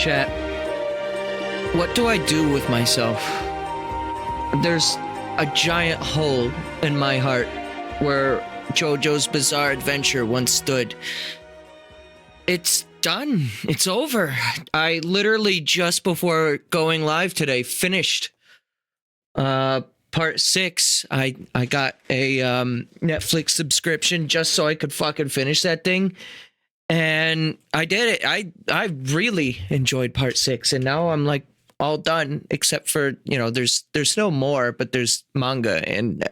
chat. What do I do with myself? There's a giant hole in my heart where JoJo's Bizarre Adventure once stood. It's done. It's over. I literally just before going live today finished part 6. I got a Netflix subscription just so I could fucking finish that thing. And I did it. I really enjoyed part 6, and now I'm like all done except for, you know, there's no more, but there's manga, and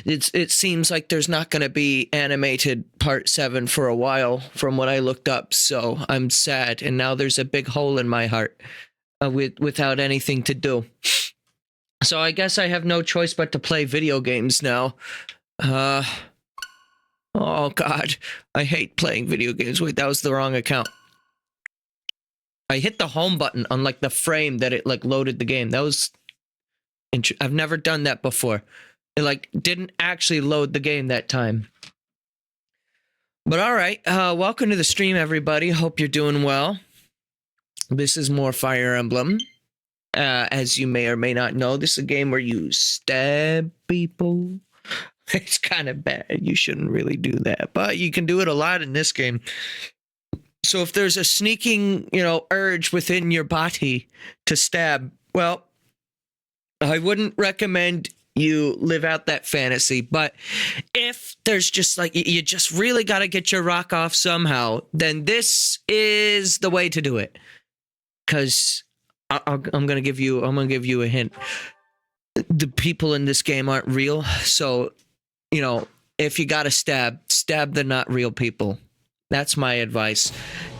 it seems like there's not going to be animated part 7 for a while from what I looked up. So I'm sad, and now there's a big hole in my heart without anything to do. So I guess I have no choice but to play video games now. Oh, God. I hate playing video games. Wait, that was the wrong account. I hit the home button on, like, the frame that it, like, loaded the game. That was... I've never done that before. It, like, didn't actually load the game that time. But, all right. Welcome to the stream, everybody. Hope you're doing well. This is more Fire Emblem. As you may or may not know, this is a game where you stab people. It's kind of bad. You shouldn't really do that. But you can do it a lot in this game. So if there's a sneaking, you know, urge within your body to stab, well, I wouldn't recommend you live out that fantasy. But if there's just like, you just really got to get your rock off somehow, then this is the way to do it. Because I'm going to give you a hint. The people in this game aren't real. So, you know, if you got to stab the not real people. That's my advice.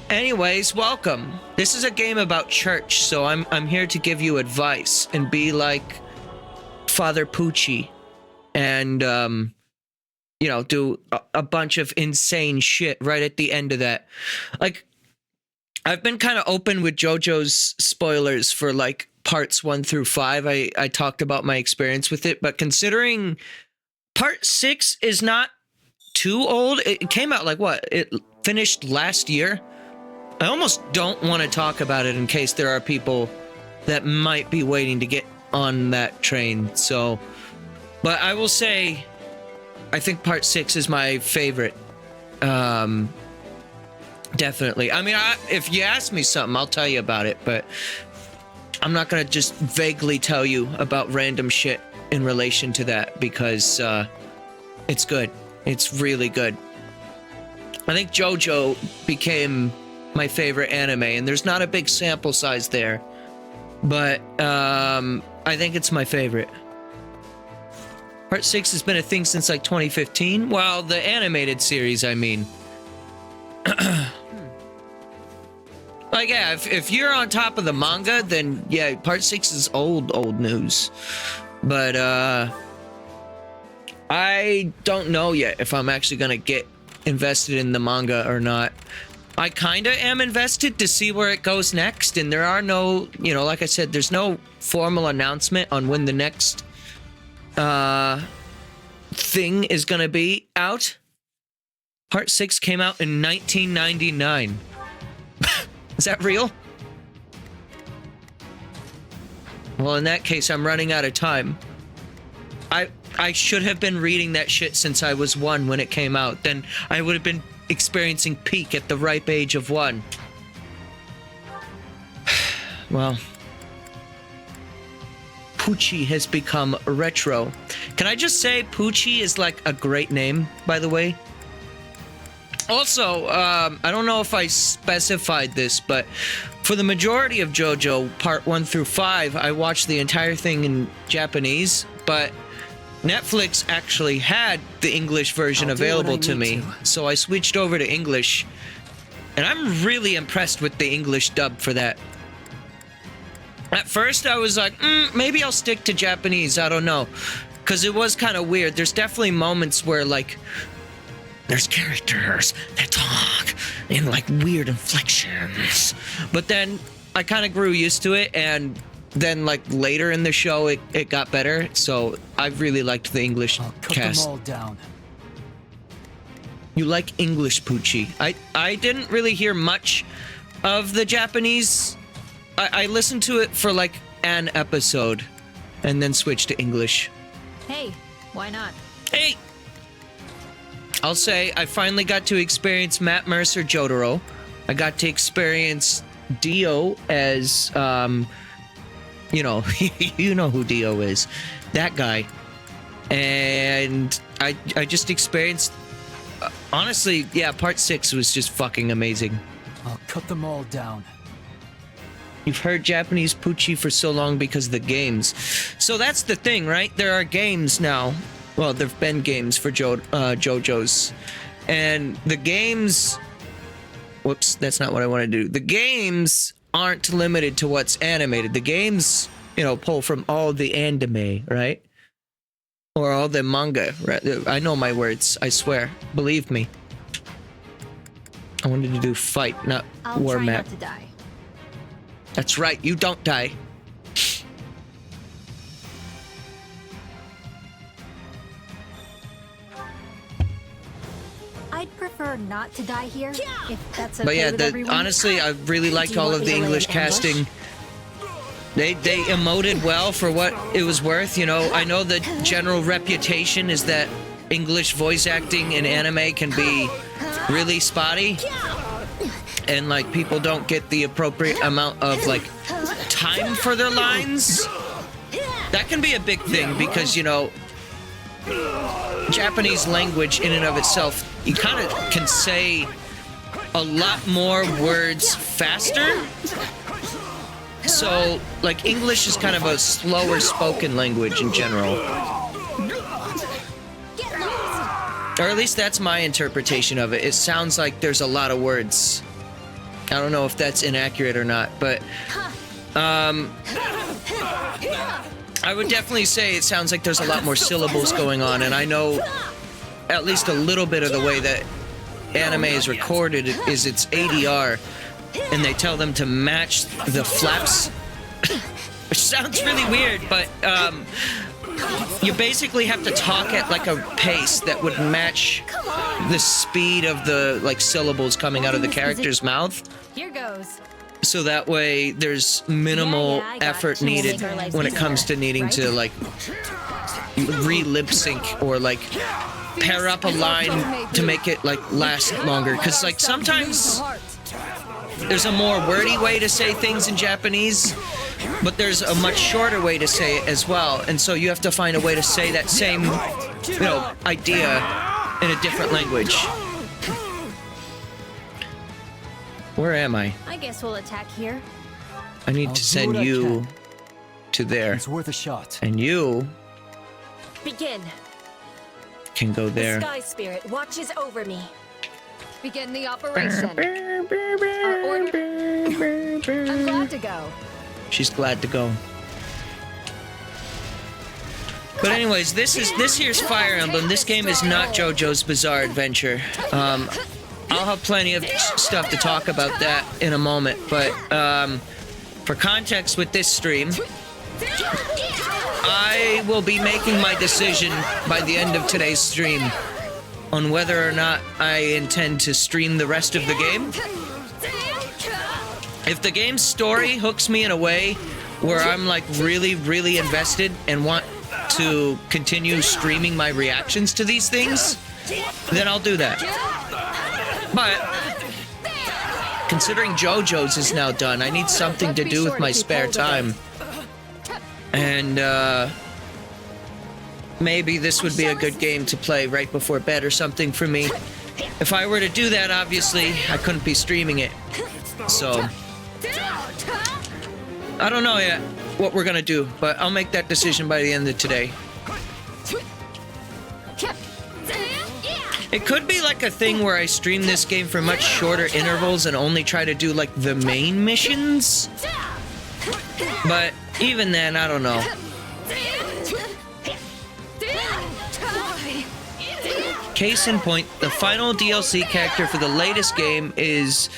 Anyways, welcome. This is a game about church, so I'm here to give you advice and be like Father Poochie and, you know, do a bunch of insane shit right at the end of that. Like, I've been kind of open with JoJo's spoilers for, like, parts 1 through 5. I talked about my experience with it, but considering part 6 is not too old, it came out like what? It finished last year. I almost don't want to talk about it in case there are people that might be waiting to get on that train. So, but I will say, I think part 6 is my favorite. Definitely. I mean, if you ask me something, I'll tell you about it, but I'm not going to just vaguely tell you about random shit in relation to that because it's good. It's really good. I think JoJo became my favorite anime, and there's not a big sample size there, but I think it's my favorite. Part 6 has been a thing since like 2015. Well, the animated series, I mean. Like, yeah, if you're on top of the manga, then yeah, part 6 is old news. But I don't know yet if I'm actually gonna get invested in the manga or not. I kinda am invested to see where it goes next, and there are no, you know, like I said, there's no formal announcement on when the next thing is gonna be out. Part 6 came out in 1999. Is that real? Well, in that case, I'm running out of time. I should have been reading that shit since I was 1 when it came out. Then I would have been experiencing peak at the ripe age of 1. Well, Poochie has become retro. Can I just say Poochie is like a great name, by the way? Also, I don't know if I specified this, but for the majority of JoJo, part 1 through 5, I watched the entire thing in Japanese, but Netflix actually had the English version available to me, so I switched over to English, and I'm really impressed with the English dub for that. At first, I was like, maybe I'll stick to Japanese, I don't know, because it was kind of weird. There's definitely moments where, like, there's characters that talk in like weird inflections, but then I kind of grew used to it, and then like later in the show it got better, so I really liked the English cast. Them all down. You like English Poochie. I didn't really hear much of the Japanese I listened to it for like an episode and then switched to English. Hey, why not? Hey! I'll say I finally got to experience Matt Mercer Jotaro. I got to experience Dio as, you know, you know who Dio is. That guy. And I just experienced, honestly, yeah, part 6 was just fucking amazing. I'll cut them all down. You've heard Japanese Pucci for so long because of the games. So that's the thing, right? There are games now. Well, there've been games for JoJo's. And the games... Whoops, that's not what I want to do. The games aren't limited to what's animated. The games, you know, pull from all the anime, right? Or all the manga. Right? I know my words, I swear. Believe me. I wanted to do fight, not war I'll try map. not to die. That's right, you don't die. I'd prefer not to die here, if that's okay But yeah, with everyone. honestly, I really liked Do you all want of me the to lay English an ambush? casting. They emoted well for what it was worth, you know. I know the general reputation is that English voice acting in anime can be really spotty. And like people don't get the appropriate amount of like time for their lines. That can be a big thing because, you know, Japanese language in and of itself, you kind of can say a lot more words faster. So, like, English is kind of a slower spoken language in general. Or at least that's my interpretation of it. It sounds like there's a lot of words. I don't know if that's inaccurate or not, but I would definitely say it sounds like there's a lot more syllables going on, and I know at least a little bit of the way that anime is recorded is it's ADR, and they tell them to match the flaps, which sounds really weird, but you basically have to talk at like a pace that would match the speed of the like syllables coming out of the character's mouth. Here goes. So that way there's minimal I got effort you. needed Make our lives when it easier, comes to needing right? to like re-lip sync or like pair up a line to make it like last longer. Because like sometimes there's a more wordy way to say things in Japanese, but there's a much shorter way to say it as well. And so you have to find a way to say that same, you know, idea in a different language. Where am I? I guess we'll attack here. I need I'll to do send what I you can. to there. It's worth a shot. And you Begin. can go The there. Sky Spirit watches over me. Begin the operation. Our order. I'm glad to go. She's glad to go. But anyways, this here's Fire Emblem. This game is not JoJo's Bizarre Adventure. I'll have plenty of stuff to talk about that in a moment, but for context with this stream, I will be making my decision by the end of today's stream on whether or not I intend to stream the rest of the game. If the game's story hooks me in a way where I'm like really, really invested and want to continue streaming my reactions to these things, then I'll do that. But considering JoJo's is now done, I need something to do with my spare time. And maybe this would be a good game to play right before bed or something for me. If I were to do that, obviously, I couldn't be streaming it. So I don't know yet what we're gonna do, but I'll make that decision by the end of today. It could be like a thing where I stream this game for much shorter intervals and only try to do like the main missions. But even then, I don't know. Case in point, the final DLC character for the latest game is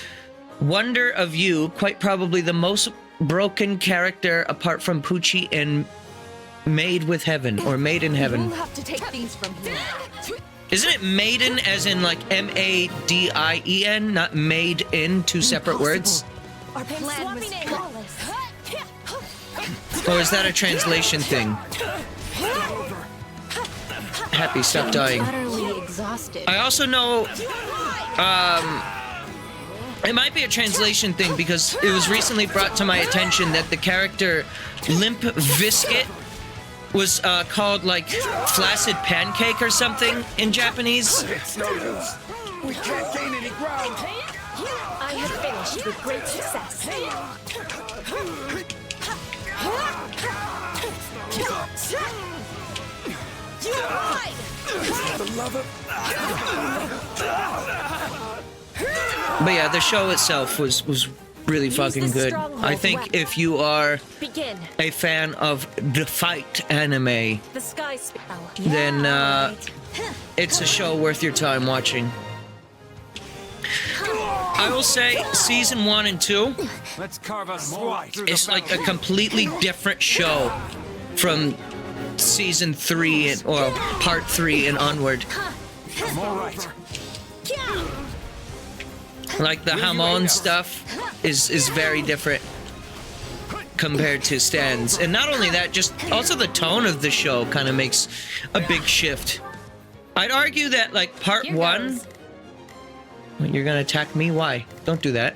Wonder of You, quite probably the most broken character apart from Pucci and Made with Heaven, or Made in Heaven. We'll have to take things from here. Isn't it Maiden as in like M-A-D-I-E-N, not made in, two separate words? Our plan was flawless. Or is that a translation thing? Happy, stop dying. Utterly exhausted. I also know, it might be a translation thing because it was recently brought to my attention that the character Limp Biscuit was called like Flaccid Pancake or something in Japanese. It's no use. We can't gain any ground. I have finished with great success. You ride! The love of... But yeah, the show itself was really fucking the good. stronghold I think weapon. if you are Begin. a fan of the fight anime, The sky spell. then it's a show worth your time watching. I will say season 1 and 2 Let's carve a swat through the is like a completely different show from season 3 and or part 3 and onward. I'm all right. Like the Hamon stuff is very different compared to Stan's. And not only that, just also the tone of the show kind of makes a big shift. I'd argue that like part Here 1... goes. You're gonna attack me? Why? Don't do that.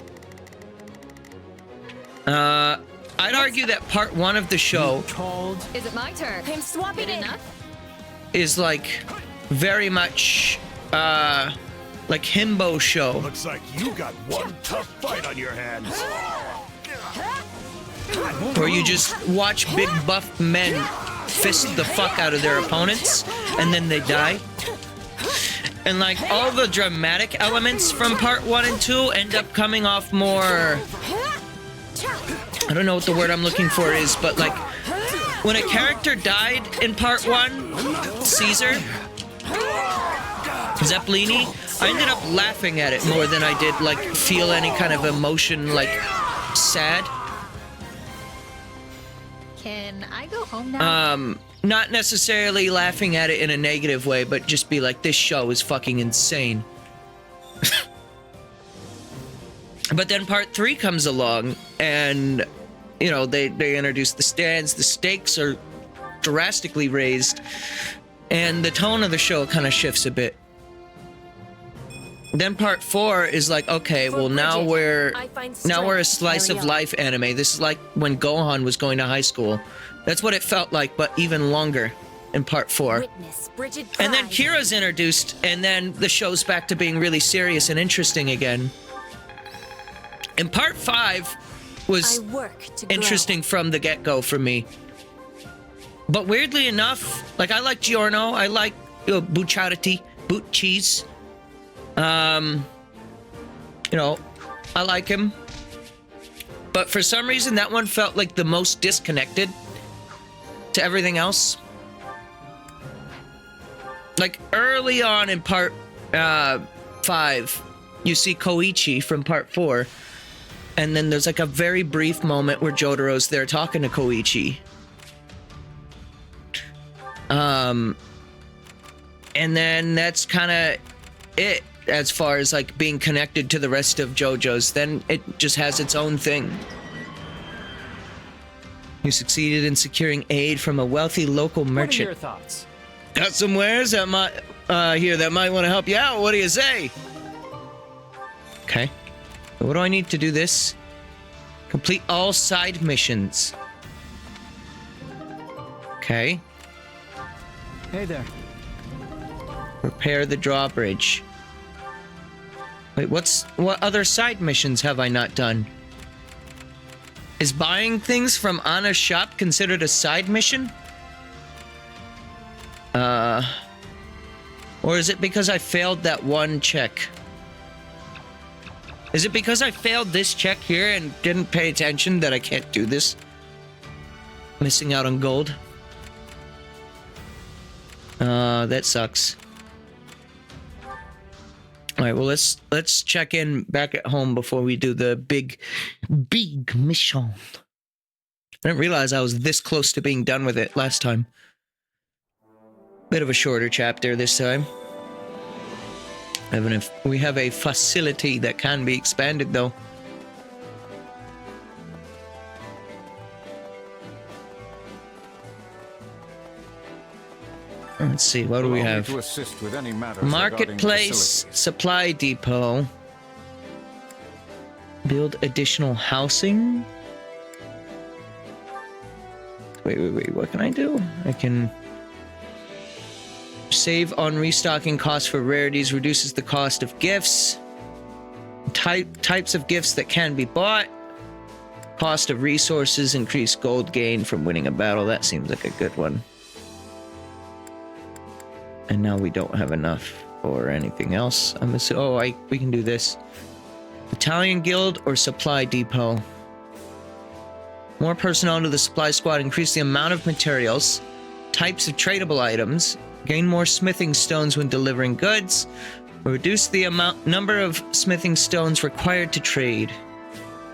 I'd argue that part 1 of the show Called. Is it my turn? I'm swapping Good in. enough? is like very much like himbo show. Looks like you got one tough fight on your hands. Where you just watch big buff men fist the fuck out of their opponents and then they die. And like all the dramatic elements from part 1 and 2 end up coming off more, I don't know what the word I'm looking for is, but like when a character died in part 1, Caesar, Zeppelini, I ended up laughing at it more than I did like feel any kind of emotion like sad. Can I go home now? Not necessarily laughing at it in a negative way, but just be like, this show is fucking insane. But then part 3 comes along and, you know, they introduce the stands, the stakes are drastically raised, and the tone of the show kind of shifts a bit. Then part 4 is like, okay, well now we're a slice of life anime. This is like when Gohan was going to high school. That's what it felt like, but even longer in part 4. Witness, Bridget And then Pride. Kira's introduced, and then the show's back to being really serious and interesting again. And part 5 was I work to grow. interesting from the get-go for me. But weirdly enough, like I like Giorno, I like Bucciarati, boot cheese. You know, I like him. But for some reason, that one felt like the most disconnected to everything else. Like early on in part 5, you see Koichi from part 4. And then there's like a very brief moment where Jotaro's there talking to Koichi. And then that's kind of it as far as like being connected to the rest of JoJo's. Then it just has its own thing. You succeeded in securing aid from a wealthy local What are merchant. your thoughts? Got some wares that might here that might want to help you out. What do you say? Okay. What do I need to do this? Complete all side missions. Okay. Hey there. Repair the drawbridge. Wait, what other side missions have I not done? Is buying things from Anna's shop considered a side mission? Or is it because I failed that one check? Is it because I failed this check here and didn't pay attention that I can't do this? Missing out on gold. That sucks. All right, well let's check in back at home before we do the big mission. I didn't realize I was this close to being done with it last time. Bit of a shorter chapter this time. We have a facility that can be expanded though. Let's see, what do we Allow me have? to assist with any matters regarding Marketplace, facilities. supply depot. Build additional housing. Wait, what can I do? I can save on restocking costs for rarities, reduces the cost of gifts. Types of gifts that can be bought. Cost of resources, increase gold gain from winning a battle. That seems like a good one. And now we don't have enough for anything else. I'm assuming, we can do this. Battalion guild or supply depot. More personnel to the supply squad, increase the amount of materials, types of tradable items, gain more smithing stones when delivering goods, or reduce the number of smithing stones required to trade.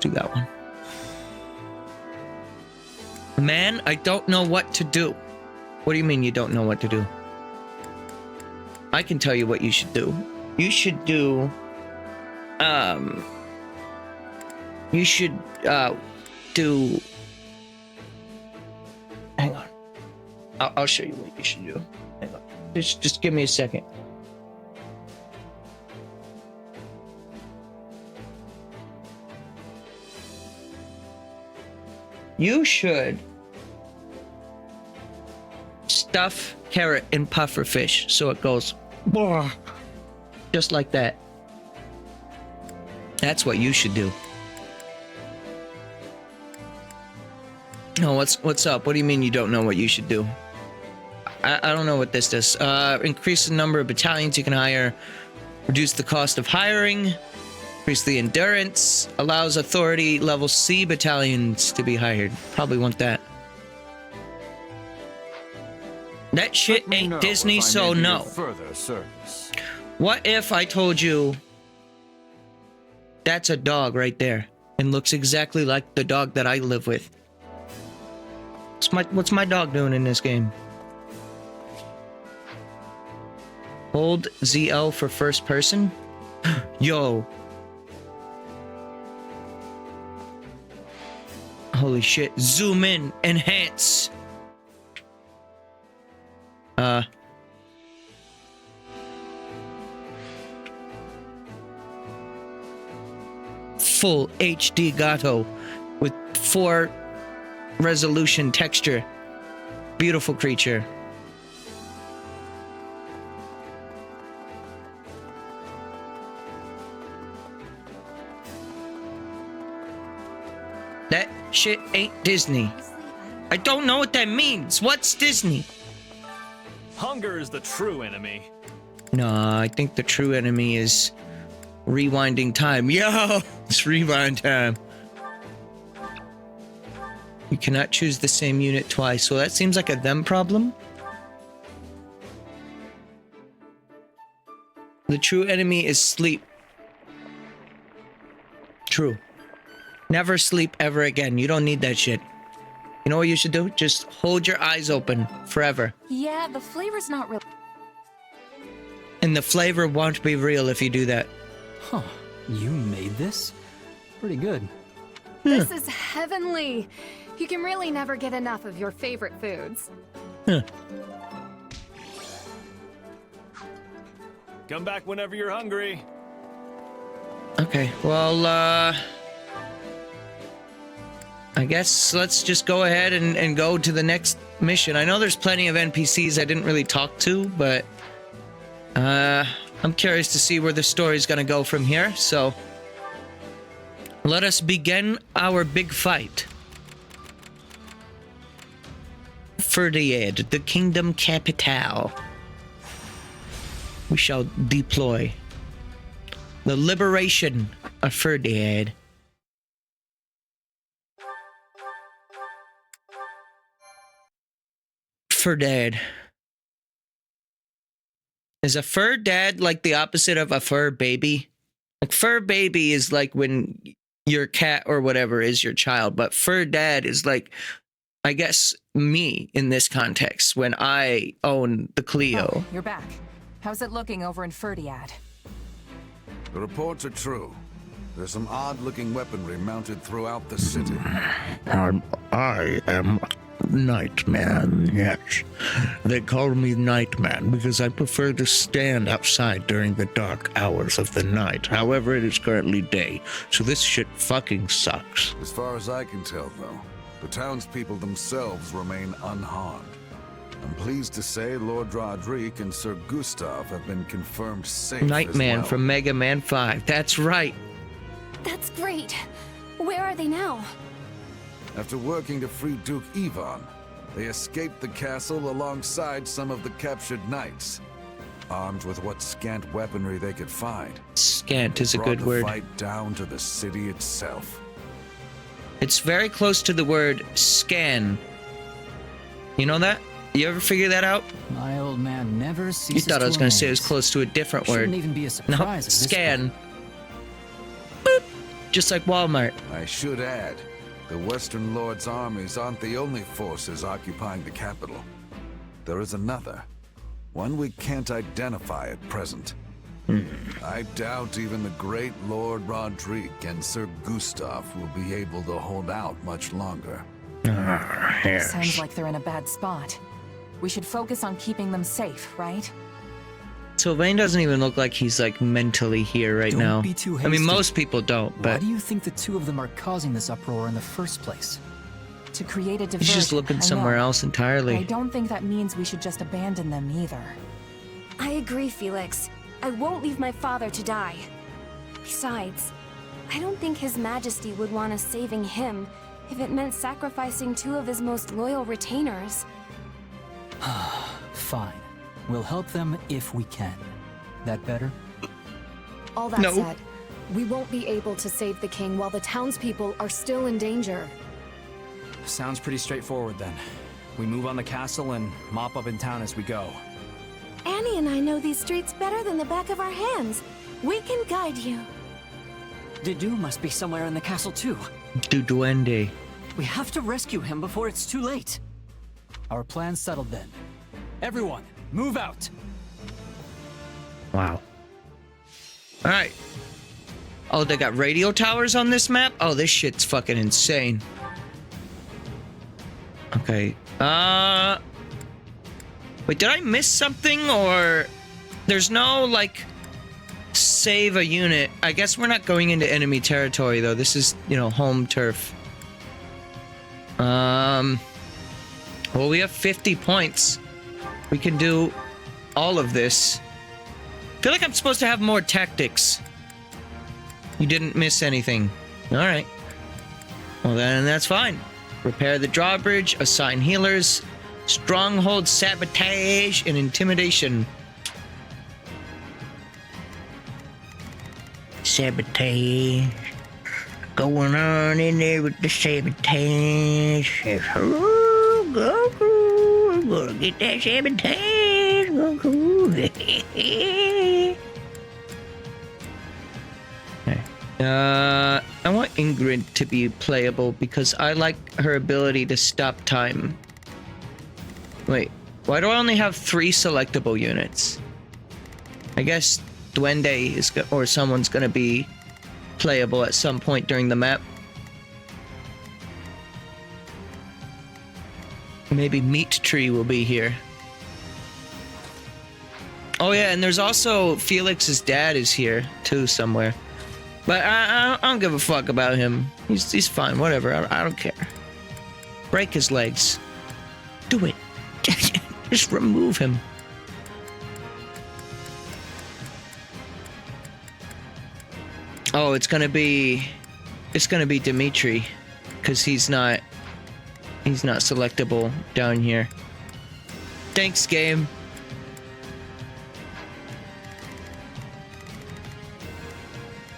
Do that one. Man, I don't know what to do. What do you mean you don't know what to do? I can tell you what you should do. You should do, do, hang on. I'll show you what you should do. Hang on. Just give me a second. You should stuff carrot in puffer fish so it goes just like that. That's what you should do. No, what's up? What do you mean you don't know what you should do? I don't know what this does. Increase the number of battalions you can hire, reduce the cost of hiring, increase the endurance, allows authority level C battalions to be hired. Probably want that. That shit Let me know ain't if Disney, I so may be no. of further service. What if I told you that's a dog right there and looks exactly like the dog that I live with? What's my dog doing in this game? Hold ZL for first person? Yo. Holy shit. Zoom in. Enhance. Full HD Gato with 4 resolution texture. Beautiful creature. That shit ain't Disney. I don't know what that means. What's Disney? Hunger is the true enemy. No, I think the true enemy is rewinding time. Yo, it's rewind time. You cannot choose the same unit twice. So that seems like a them problem. The true enemy is sleep. True. Never sleep ever again. You don't need that shit. You know what you should do? Just hold your eyes open forever. Yeah, the flavor's not real. And the flavor won't be real if you do that. Huh. You made this? Pretty good. This is heavenly. You can really never get enough of your favorite foods. Come back whenever you're hungry. Okay, well, I guess let's just go ahead and go to the next mission. I know there's plenty of NPCs I didn't really talk to, but I'm curious to see where the story's gonna go from here, so let us begin our big fight. Ferdiad, the kingdom capital. We shall deploy. The liberation of Ferdiad. Fur dad. Is a fur dad like the opposite of a fur baby? Like fur baby is like when your cat or whatever is your child, but fur dad is like, I guess, me in this context when I own the Clio. Oh, you're back. How's it looking over in Ferdiad? The reports are true. There's some odd-looking weaponry mounted throughout the city. I am Nightman, yes. They call me Nightman because I prefer to stand outside during the dark hours of the night. However, it is currently day, so this shit fucking sucks. As far as I can tell, though, the townspeople themselves remain unharmed. I'm pleased to say Lord Roderick and Sir Gustav have been confirmed safe Nightman as well. from Mega Man 5. That's right. That's great. Where are they now? After working to free Duke Ivan, they escaped the castle alongside some of the captured knights, armed with what scant weaponry they could find. Scant is a Brought good the word. fight down to the city itself. It's very close to the word scan. You know that? You ever figure that out? My old man never You ceases thought I was to going to say it was amaze. close to a different Shouldn't word. even be a No, surprise at this scan. point. Boop. Just like Walmart. I should add, the Western Lord's armies aren't the only forces occupying the capital. There is another, one we can't identify at present. I doubt even the great Lord Roderick and Sir Gustav will be able to hold out much longer. Sounds like they're in a bad spot. We should focus on keeping them safe, right? Sylvain doesn't even look like he's like mentally here right Don't now. be too I mean, hasty. most people don't, Why but do you think the two of them are causing this uproar in the first place? To create a diversion. he's just looking I somewhere know. else I entirely. don't think that means we should just abandon them either. I agree, Felix. I won't leave my father to die. Besides, I don't think His Majesty would want us saving him if it meant sacrificing two of his most loyal retainers. Fine. We'll help them if we can. That better? All that No. said, we won't be able to save the king while the townspeople are still in danger. Sounds pretty straightforward then. We move on the castle and mop up in town as we go. Annie and I know these streets better than the back of our hands. We can guide you. Dedu must be somewhere in the castle too. Duende. We have to rescue him before it's too late. Our plan's settled then. Everyone, move out! Wow. All right. Oh, they got radio towers on this map? Oh, this shit's fucking insane. Okay. Wait, did I miss something or there's no like save a unit? I guess we're not going into enemy territory though. This is, you know, home turf. Well, we have 50 points. We can do all of this. I feel like I'm supposed to have more tactics. You didn't miss anything. All right. Well, then that's fine. Repair the drawbridge, assign healers, stronghold sabotage, and intimidation. Sabotage. Going on in there with the sabotage. Oh, Goku, I'm gonna get that sabotage, Goku. I want Ingrid to be playable because I like her ability to stop time. Wait, why do I only have 3 selectable units? I guess Duende is or someone's gonna be playable at some point during the map. Maybe Meat Tree will be here. Oh yeah, and there's also Felix's dad is here too somewhere. But I don't give a fuck about him. He's fine, whatever. I don't care. Break his legs. Do it. Just remove him. Oh, it's gonna be Dimitri, because he's not selectable down here. Thanks, game.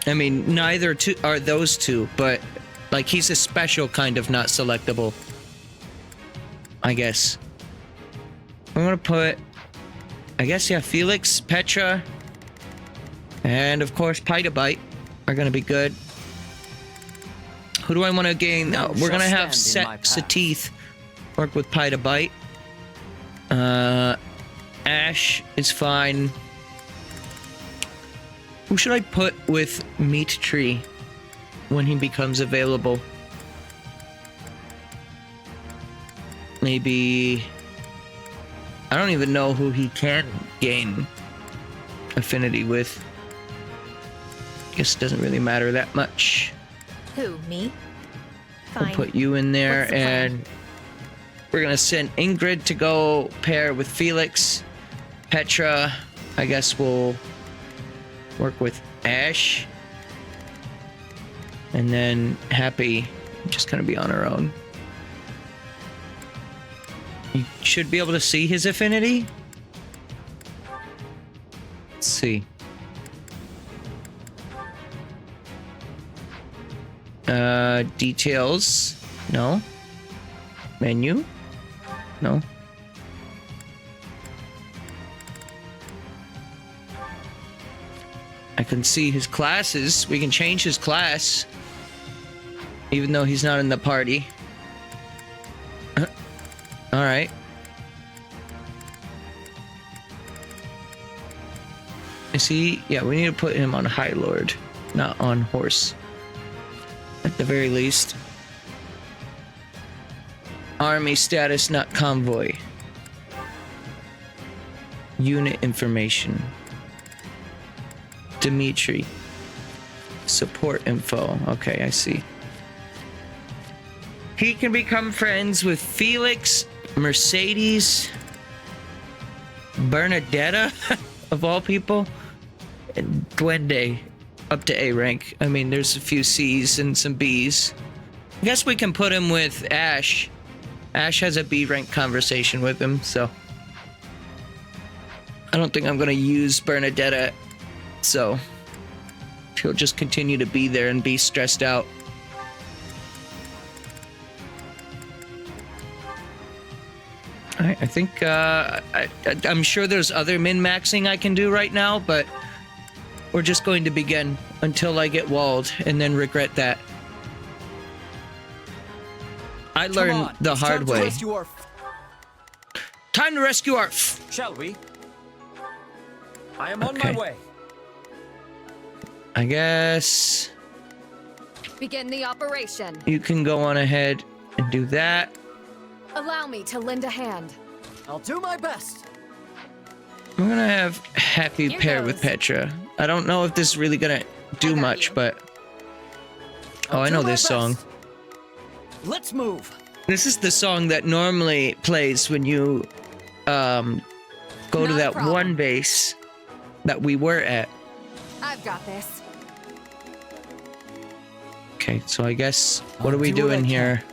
I mean, neither two are those two, but like he's a special kind of not selectable. I guess. I'm gonna put, I guess, yeah, Felix, Petra, and of course Pitabyte are gonna be good. Who do I want to gain? None We're gonna shall have stand in my path. Satith work with Pitabyte. Ash is fine. Who should I put with Meat Tree when he becomes available? maybe... I don't even know who he can gain affinity with. Guess it doesn't really matter that much. Who, me? We'll Fine. put you in there, What's the plan? and we're gonna send Ingrid to go pair with Felix. Petra, I guess we'll work with Ash. And then Happy, just gonna be on her own. You should be able to see his affinity. Let's see. Details. No. Menu. No. I can see his classes. We can change his class. Even though he's not in the party. Alright. Is he? Yeah, we need to put him on High Lord, not on Horse. At the very least. Army status, not convoy. Unit information. Dimitri. Support info. Okay, I see. He can become friends with Felix, Mercedes, Bernadetta, of all people, and Duende, up to A rank. I mean, there's a few C's and some B's. I guess we can put him with Ash. Ash has a B rank conversation with him, so I don't think I'm gonna use Bernadetta, so he'll just continue to be there and be stressed out. Alright, I think I'm sure there's other min-maxing I can do right now, but we're just going to begin until I get walled and then regret that. I learned the hard way. Time to rescue our... Shall we? I am on my way. I guess Begin the operation. you can go on ahead and do that. Allow me to lend a hand. I'll do my best. I'm gonna have Happy Here pair goes. with Petra. I don't know if this is really gonna do got much, you. but... Oh, I'll I do know my this song. best. Let's move. This is the song that normally plays when you go to Not a that problem. one base that we were at. I've got this. Okay, so I guess what I'll are we do what I doing can. here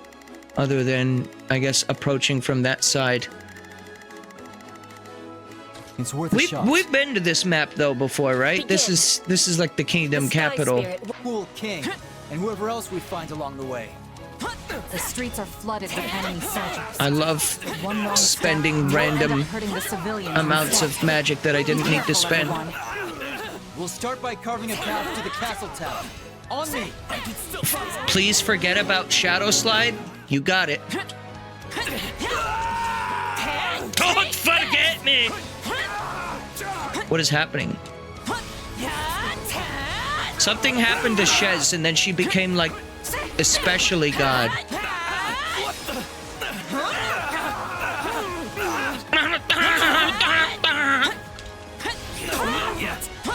other than, I guess, approaching from that side? It's worth a shot. We've been to this map though before, right? This is like the kingdom The Sky capital. Spirit Fool King, and whoever else we find along the way. The streets are flooded with enemy soldiers. I love One wrong step, spending you'll end random up hurting the civilians amounts instead. of magic that I didn't Be need to careful, spend. everyone. We'll start by carving a path to the castle town. On me. Please forget about Shadow Slide. You got it. Don't forget me! What is happening? Something happened to Shez and then she became like especially God.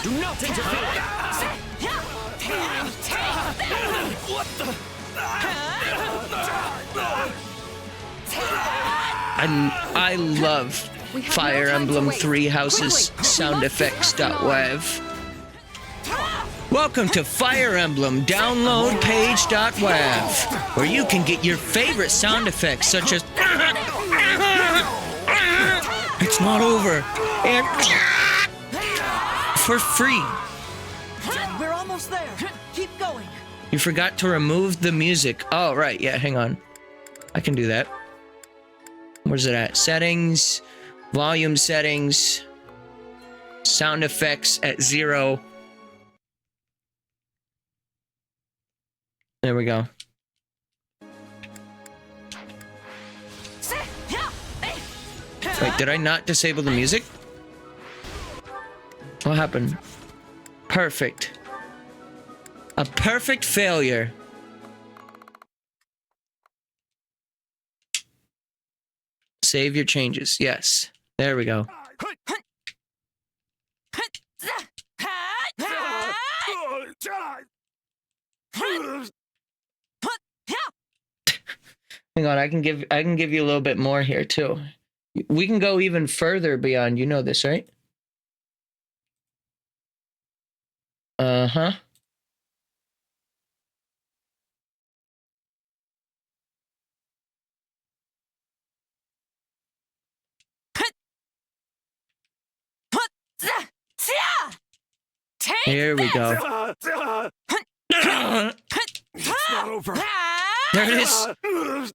Do not interfere. I love We have Fire no time to Emblem waste. 3 Houses Quickly, sound effects.wav. Welcome to Fire Emblem downloadpage.wav, where you can get your favorite sound effects such as it's not over and for free. We're almost there. Keep going. You forgot to remove the music. Oh, right. Yeah, hang on. I can do that. Where's it at? Settings, volume settings, sound effects at 0. There we go. Wait, did I not disable the music? What happened? Perfect. A perfect failure. Save your changes. Yes. There we go. Hang on, I can give you a little bit more here too. We can go even further beyond. You know this, right? Uh-huh. Here we go. It's not over. There it is.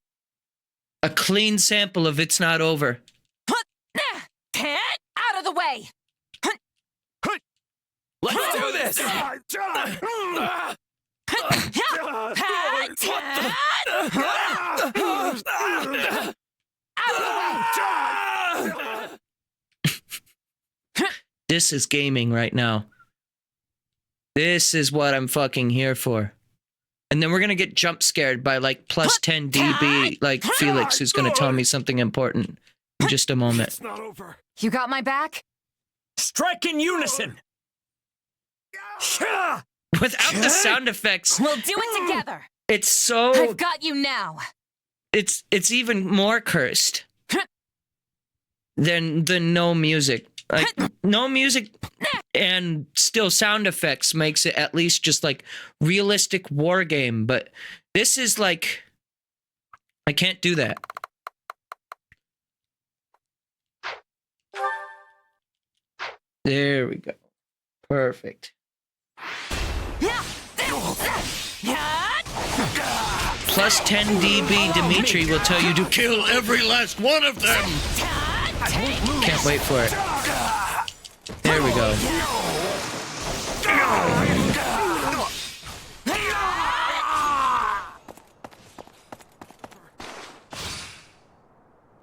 A clean sample of It's Not Over. Out of the way! Let's do this! This is gaming right now. This is what I'm fucking here for. And then we're gonna get jump scared by like plus 10 dB, like Felix, who's gonna tell me something important in just a moment. It's not over. You got my back? Strike in unison! Without the sound effects, We'll do it together! it's so I've got you now! it's even more cursed than no music. Like no music and still sound effects makes it at least just like realistic war game, but this is like I can't do that. There we go. Perfect. Plus 10 dB Dimitri will tell you to kill every last one of them. Can't wait for it. There we go.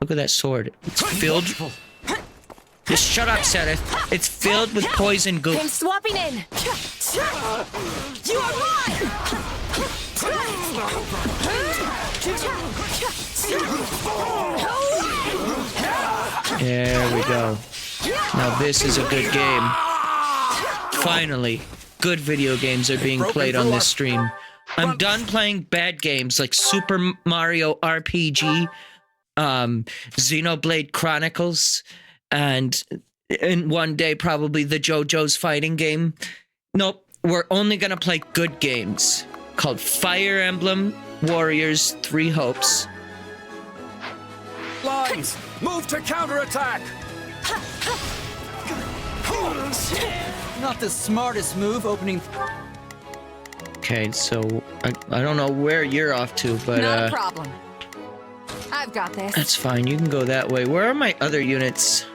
Look at that sword. It's filled. Just shut up, Sereth. It's filled with poison goop. I'm swapping in! You are mine! There we go. Now this is a good game. Finally, good video games are being played on this stream. I'm done playing bad games like Super Mario RPG, Xenoblade Chronicles, and in one day probably the JoJo's fighting game. Nope, we're only gonna play good games called Fire Emblem Warriors 3 Hopes. Lines, move to counterattack. Not the smartest move opening. Okay, so I don't know where you're off to, but Not a problem. I've got this. that's fine. You can go that way. Where are my other units?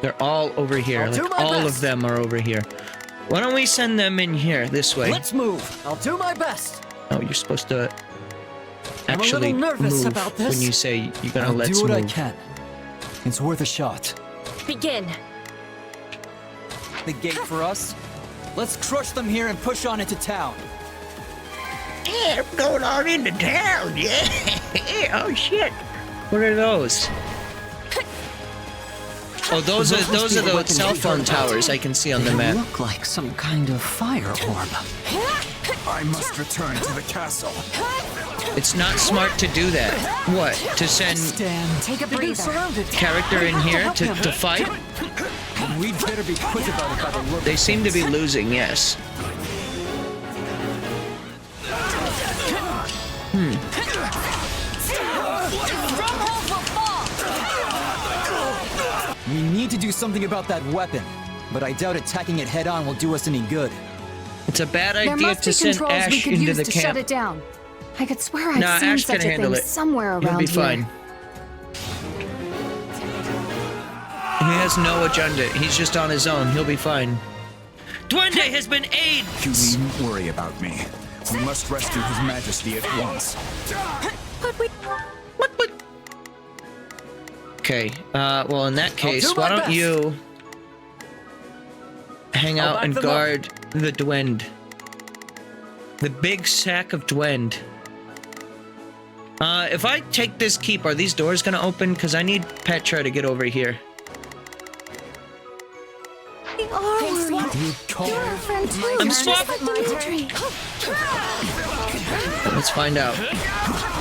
They're all over here. I'll do Like my all best. of them are over here. Why don't we send them in here this way? Let's move. I'll do my best. Oh, you're supposed to I'm a actually little nervous move about this. when you say you're gonna I'll let's do what move. I can. It's worth a shot. Begin! The gate for us. Let's crush them here and push on into town. Yeah, going on into town. Yeah. Oh shit. What are those? Oh, those are the cell phone towers I can see on the map. Look like some kind of fire orb. I must return to the castle. It's not smart to do that. What? To send Stand. Take a breather. character in here to fight? We'd better be quick about it by the look. They seem to be losing, yes. Stronghold will fall! We need to do something about that weapon, but I doubt attacking it head on will do us any good. It's a bad There idea must to be send controls we Ash could into use the to shut camp. it down. I could swear I've Nah, seen Ash such can a handle thing it. somewhere around He'll be here. fine. He has no agenda. He's just on his own. He'll be fine. Duende has been aided! You needn't worry about me. We must rescue His Majesty at once. What? Okay, well, in that case, do why my don't best. you hang I'll out back and them guard the Duende? The big sack of Duende. If I take this keep, are these doors gonna open? Because I need Petra to get over here. You are worried. You're a friend too. I'm swapping. Let's find out.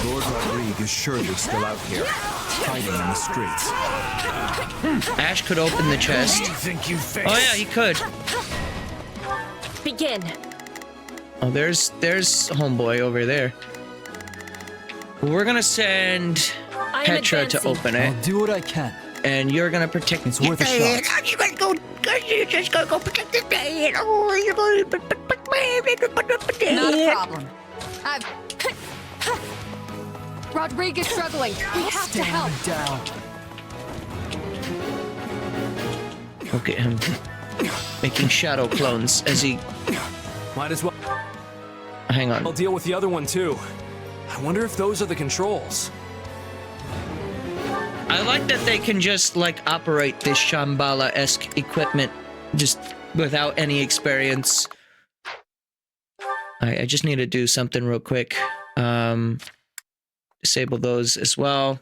Lord Rodrigue is surely still out here, hiding in the streets. Ash could open the chest. Oh yeah, he could. Begin. Oh, there's homeboy over there. We're gonna send Petra to open it, I'll do what I can. and you're gonna protect. It's worth a shot. You're just gonna go protect the bed. Not a problem. Rodrigue is struggling. We have to help. Down. Look at him making shadow clones as he. Might as well. Hang on. I'll deal with the other one too. I wonder if those are the controls. I like that they can just like operate this Shambhala-esque equipment just without any experience. I just need to do something real quick. Disable those as well.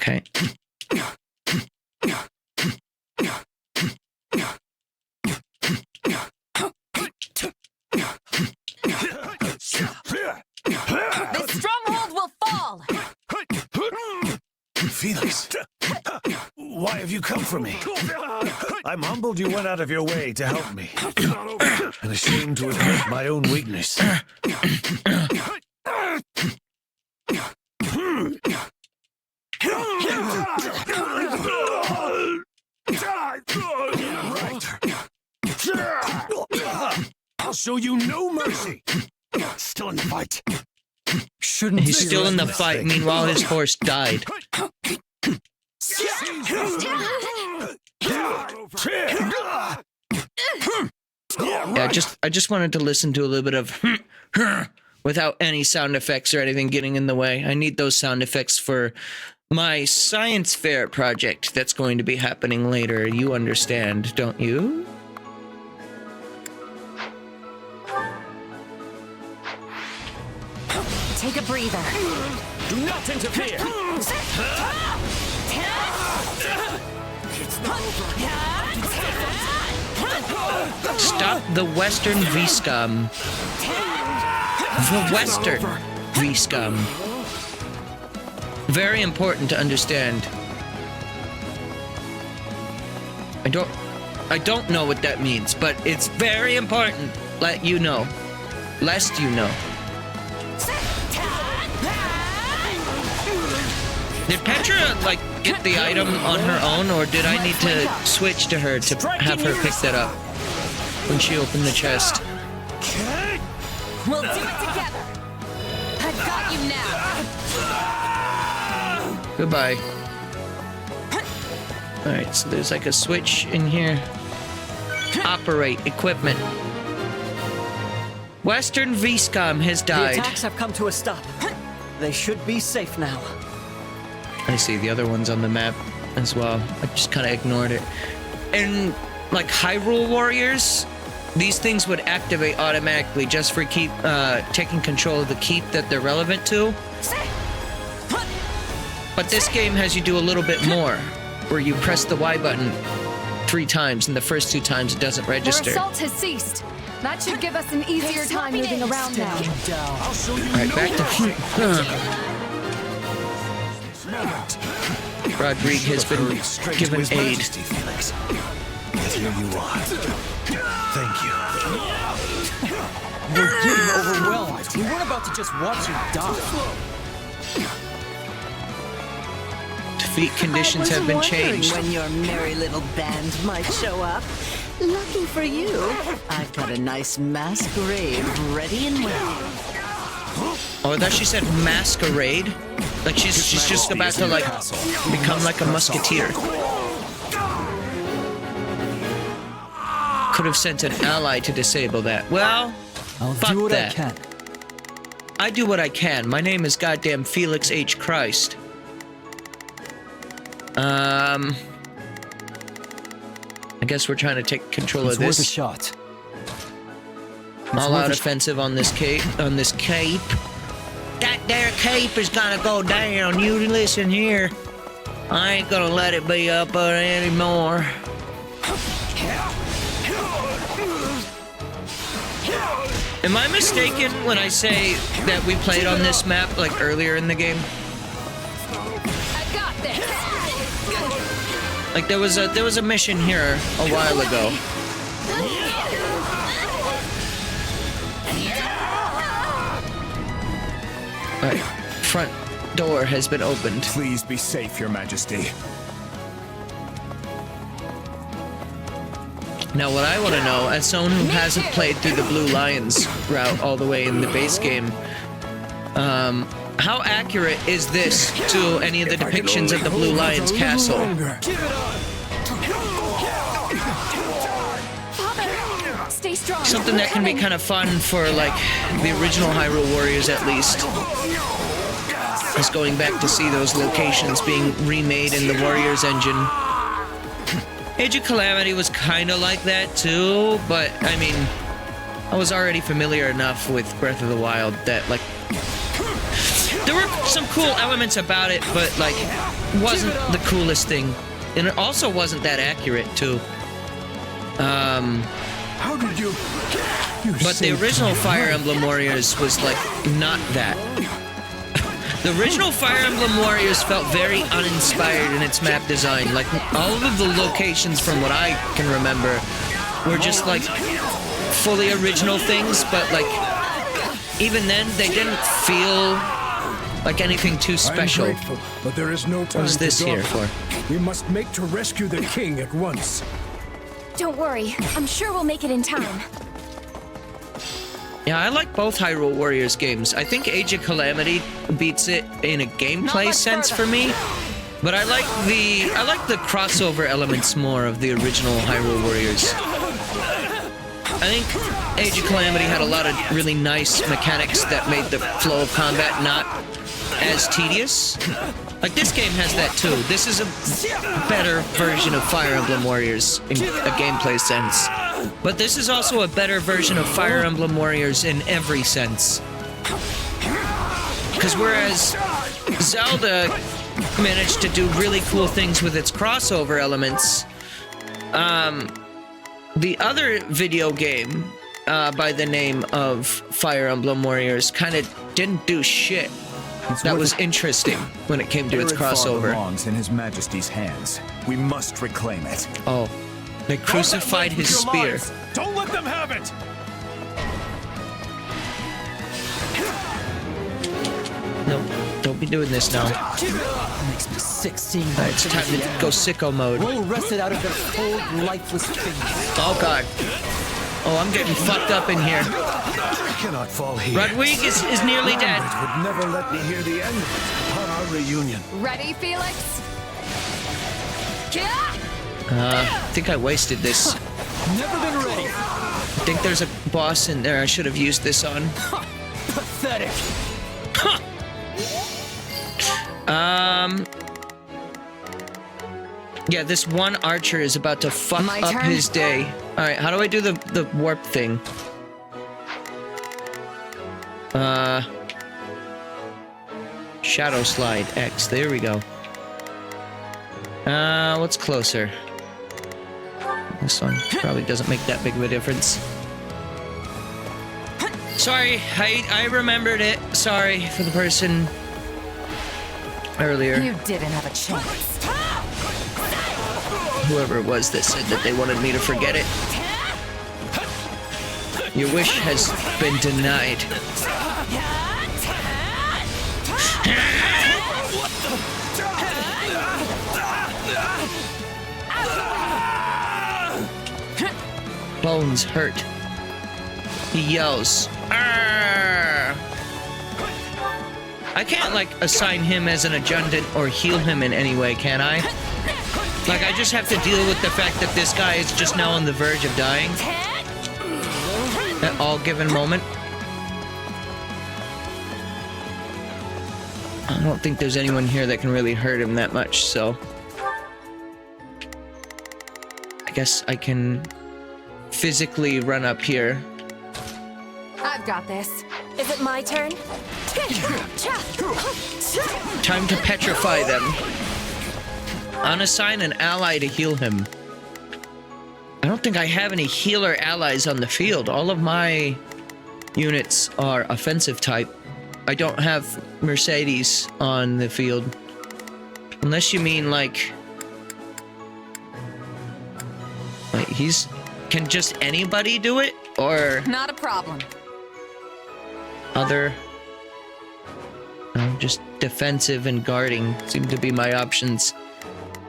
Okay. This stronghold will fall! Felix, why have you come for me? I'm humbled you went out of your way to help me, and ashamed to admit my own weakness. I'll show you no mercy. Still in the fight. Shouldn't He's still in the fight. Meanwhile, his horse died. Yeah, I just wanted to listen to a little bit of without any sound effects or anything getting in the way. I need those sound effects for my science fair project that's going to be happening later. You understand, don't you? Take a breather. Do not interfere. Stop the Western V-scum. The Western V-scum. Very important to understand. I don't know what that means, but it's very important. Let you know. Lest you know. Did Petra, like, get the item on her own, or did I need to switch to her to have her pick that up when she opened the chest? We'll do it together. I've got you now. Goodbye. Alright, so there's like a switch in here. Operate equipment. Western V-scum has died. The attacks have come to a stop. They should be safe now. I see the other ones on the map as well. I just kind of ignored it. And like Hyrule Warriors, these things would activate automatically just for keep taking control of the keep that they're relevant to. But this game has you do a little bit more, where you press the Y button 3 times, and the first 2 times it doesn't register. Their assault has ceased. That should give us an easier time moving around now. Alright, back to Rodrigue has been given aid. Felix. Here you are. Thank you. We're getting overwhelmed. We weren't about to just watch you die. Defeat conditions have been changed. When your merry little band might show up. Lucky for you, I've got a nice masquerade ready and waiting. Oh, I thought she said masquerade. Like she's just about to like become like a musketeer. Could have sent an ally to disable that. Well, I'll fuck do what that. I can. I do what I can. My name is goddamn Felix H. Christ. I guess we're trying to take control of Worth a this. shot. All out offensive on this cape. that there cape is gonna go down. You listen here. I ain't gonna let it be up anymore. Am I mistaken when I say that we played on this map like earlier in the game? I got this. Like there was a mission here a while ago. Alright, front door has been opened. Please be safe, Your Majesty. Now what I want to know, as someone who hasn't played through the Blue Lions route all the way in the base game, how accurate is this to any of the depictions of the Blue Lions castle? Father, stay strong. Something that can be kind of fun for like the original Hyrule Warriors at least. Just going back to see those locations being remade in the Warriors engine. Age of Calamity was kind of like that too, but I mean, I was already familiar enough with Breath of the Wild that like there were some cool elements about it, but like wasn't the coolest thing, and it also wasn't that accurate too. How did you but the original Fire Emblem Warriors was like not that. The original Fire Emblem Warriors felt very uninspired in its map design. Like, all of the locations from what I can remember were just, like, fully original things, but, like, even then, they didn't feel like anything too special. I'm grateful, but there is no time What is this to here for? We must make to rescue the king at once. Don't worry, I'm sure we'll make it in time. Yeah, I like both Hyrule Warriors games. I think Age of Calamity beats it in a gameplay sense for me, but I like the crossover elements more of the original Hyrule Warriors. I think Age of Calamity had a lot of really nice mechanics that made the flow of combat not as tedious. Like, this game has that too. This is a better version of Fire Emblem Warriors in a gameplay sense. But this is also a better version of Fire Emblem Warriors in every sense. Because whereas Zelda managed to do really cool things with its crossover elements, the other video game by the name of Fire Emblem Warriors kind of didn't do shit that was interesting when it came to its crossover. Belongs in His Majesty's hands. We must reclaim it. Oh, they crucified his spear. Don't let them have it! No, don't be doing this now. Makes me sick seeing Alright, it's time to go sicko mode. roll wrested out of their cold, lifeless fingers. Oh god. Oh, I'm getting fucked up in here. I cannot fall here. Rudwig is nearly dead. It would never let me hear the end of it upon our reunion. Ready, Felix? I think I wasted this. Never been ready. I think there's a boss in there I should have used this on. Pathetic. Yeah, this one archer is about to fuck My up turn? his day. Alright, how do I do the warp thing? Shadow slide, X, there we go. What's closer? This one probably doesn't make that big of a difference. Sorry, I remembered it. Sorry for the person earlier. You didn't have a chance. Whoever it was that said that they wanted me to forget it. Your wish has been denied. Bones hurt. He yells. Arr! I can't, like, assign him as an adjutant or heal him in any way, can I? Like, I just have to deal with the fact that this guy is just now on the verge of dying. At all given moment. I don't think there's anyone here that can really hurt him that much, so... I guess I can physically run up here. I've got this. Is it my turn? Time to petrify them. Unassign an ally to heal him. I don't think I have any healer allies on the field. All of my units are offensive type. I don't have Mercedes on the field. Unless you mean like he's... Can just anybody do it? Or... Not a problem. Other... just defensive and guarding seem to be my options.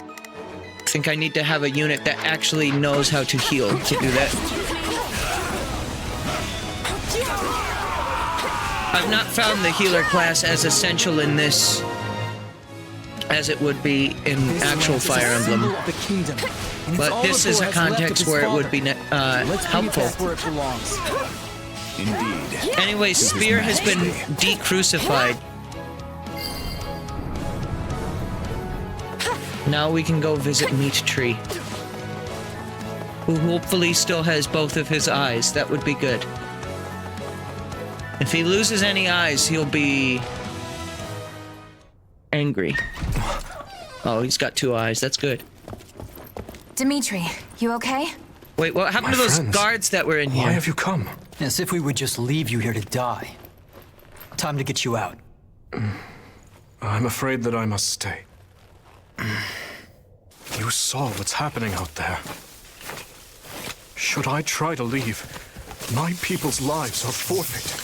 I think I need to have a unit that actually knows how to heal to do that. I've not found the healer class as essential in this as it would be in actual Fire Emblem. But this is a context where it would be helpful. Indeed. Anyway, Spear has been decrucified. Now we can go visit Meat Tree, who hopefully still has both of his eyes. That would be good. If he loses any eyes, he'll be angry. Oh, he's got 2 eyes. That's good. Dimitri, you okay? Wait, what happened to those guards that were in here? Why have you come? As if we would just leave you here to die. Time to get you out. I'm afraid that I must stay. You saw what's happening out there. Should I try to leave, my people's lives are forfeit.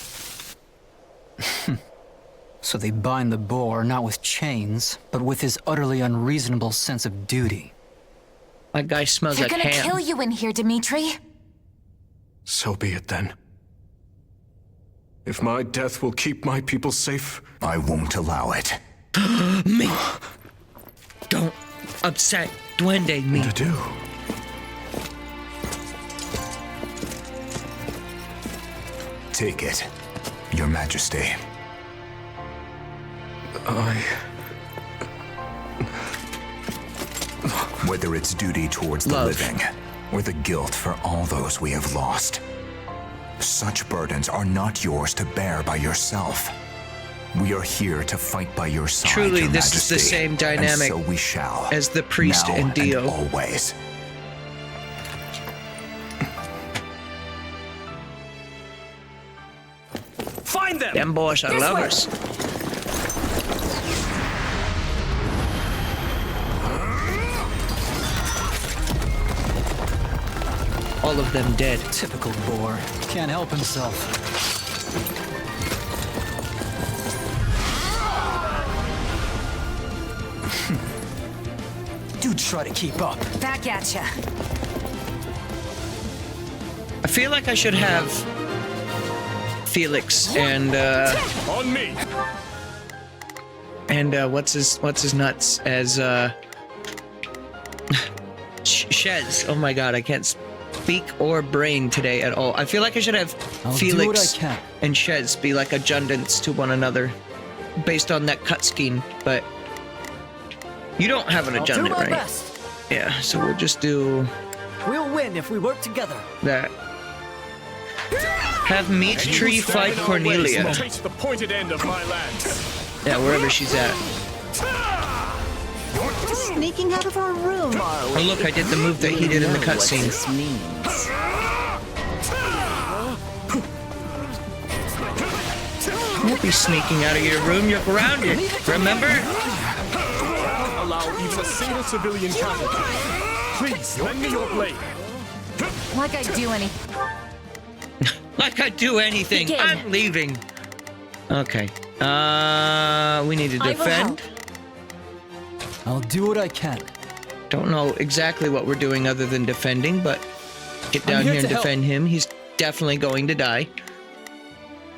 So they bind the boar not with chains, but with his utterly unreasonable sense of duty. My guy smells like ham. They're gonna kill you in here, Dimitri. So be it then. If my death will keep my people safe, I won't allow it. Me! Don't upset Duende me. To do. Take it, Your Majesty. Whether it's duty towards the living, or the guilt for all those we have lost, such burdens are not yours to bear by yourself. We are here to fight by your side, Truly, Your this Majesty, is the same dynamic and so we shall, as the priest now and Dio. Always. Find them! Them boys are lovers. All of them dead. Typical boar. Can't help himself. Do try to keep up. Back at ya. I feel like I should have Felix and on me. And what's his nuts as Shez. Oh my god, I can't speak or brain today at all. I feel like I should have Felix and Shez be like adjundants to one another based on that cut scheme, but you don't have an adjundant, right? Best. Yeah, so we'll just do We'll win if we work together. that. Have Meat Tree fight Cornelia. Reach the pointed end of my land. Yeah, wherever she's at. Sneaking out of our room, are we? Oh look, I did the move that he did in the cutscene. This means. You won't be sneaking out of your room, you're grounded. Remember? Allow even a single civilian casualty. Please, lend me your blade. Like I'd do anything. Like I'd do anything. Begin. I'm leaving. Okay. We need to I will defend. I'll do what I can. Don't know exactly what we're doing other than defending, but get down here here and to help. defend him. He's definitely going to die.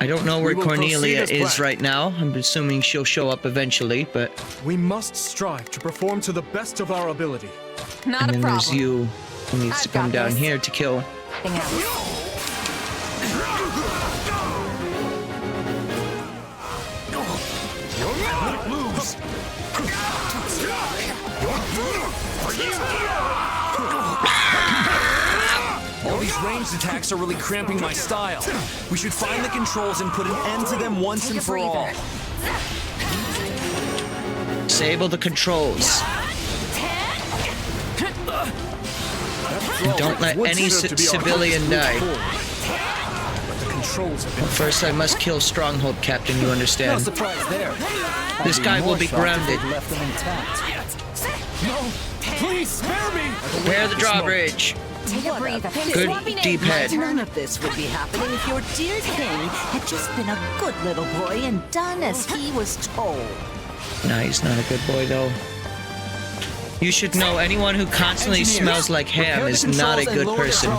I don't know where We will Cornelia proceed as is planned. right now. I'm assuming she'll show up eventually, but... We must strive to perform to the best of our ability. Not And a then there's problem. you who needs to I've come got down this. here to kill. Anything else? All these ranged attacks are really cramping my style. We should find the controls and put an end to them once and for all. Disable the controls. Don't let any civilian die. First, I must kill Stronghold, Captain, you understand? No surprise there. This guy will be grounded. Left them intact. No, please spare me. Wear the drawbridge. Take a breather. Good deep head. None of this would be happening if your dear king had just been a good little boy and done as he was told. Nah, he's not a good boy, though. You should know anyone who constantly smells like ham is not a good person.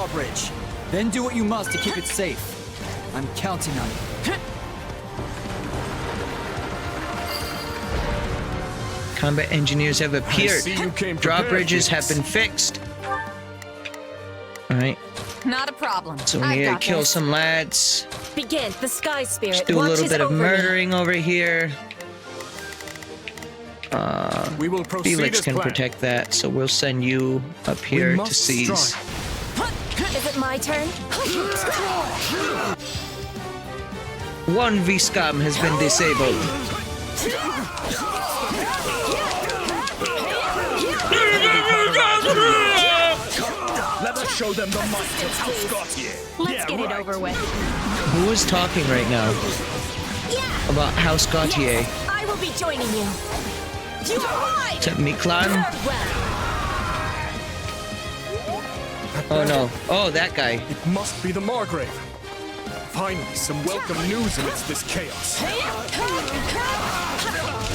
Then do what you must to keep it safe. I'm counting on you. Combat engineers have appeared. Drawbridges have been fixed. Alright. Not a problem. So we need to kill some lads. Begin. The Sky Spirit Just do a little bit of murdering over here. We will proceed Felix as can planned. protect that, so we'll send you up here to seize. Is it my turn? 1 VSCOM has been disabled. Let us show them the might of House Gautier. Let's get it over with. Who is talking right now about House Gautier? I will be joining you. You are mine. Is that Miklan? Oh no. Oh, that guy. It must be the Margrave. Finally, some welcome news amidst this chaos.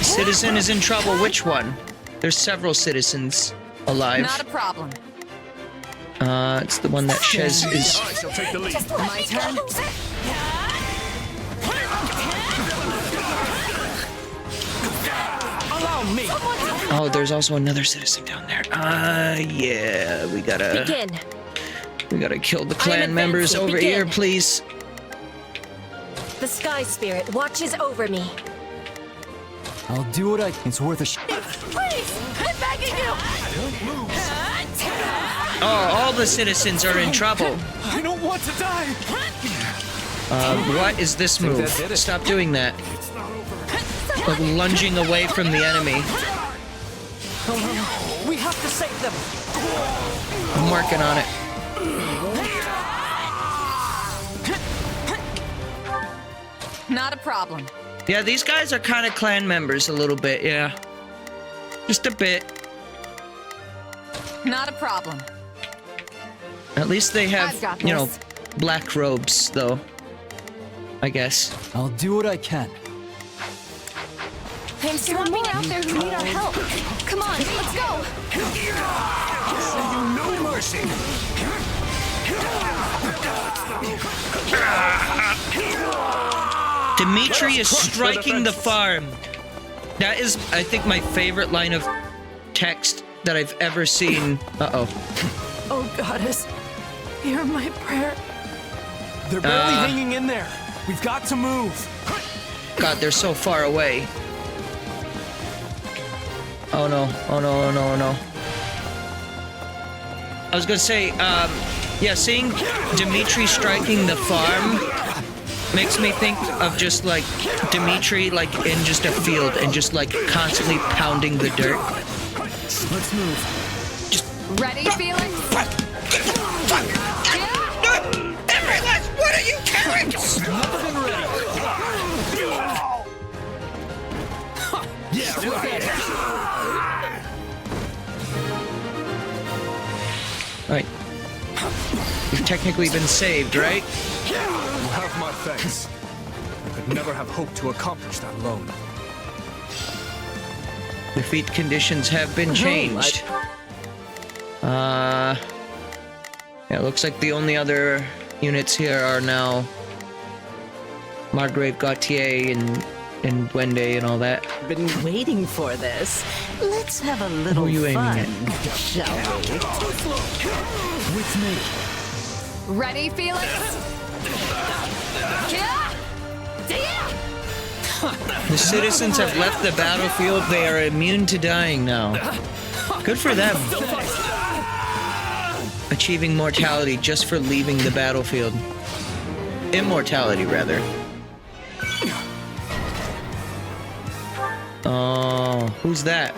Citizen is in trouble. Which one? There's several citizens alive. Not a problem. It's the one that Shez is. I shall take the lead. My turn. Allow me. Oh, there's also another citizen down there. Yeah, we gotta kill the clan members over here, please. The Sky Spirit watches over me. I'll do what it's worth a Please, I'm begging you. Oh, all the citizens are in trouble. I don't want to die. What is this move? Stop doing that. Like lunging away from the enemy. We have to save them. I'm working on it. Not a problem. Yeah, these guys are kind of clan members a little bit, yeah. Just a bit. Not a problem. At least they I've have, got you know, this. black robes, though. I guess. I'll do what I can. There's someone more out there who need our help. Come on, let's go. Show you no mercy. Dimitri is striking the farm. That is, I think, my favorite line of text that I've ever seen. Uh-oh. Oh, Goddess, hear my prayer. They're barely hanging in there. We've got to move. God, they're so far away. Oh no, oh no, oh no, oh no. I was gonna say, yeah, seeing Dimitri striking the farm makes me think of just like Dimitri like in just a field and just like constantly pounding the dirt. Let's move. Just ready, Felix? Everyone, what are you carrying? Nothing ready. Yeah, right. Right. You've technically been saved, right? You have my thanks. I could never have hoped to accomplish that alone. Defeat conditions have been changed. Yeah, it looks like the only other units here are now Margrave, Gautier, and Duende and all that. Been waiting for this. Let's have a little Who are you aiming fun, shall we? With me. Ready, Felix? The citizens have left the battlefield. They are immune to dying now. Good for them. I achieving mortality just for leaving the battlefield. Immortality, rather. Oh, who's that?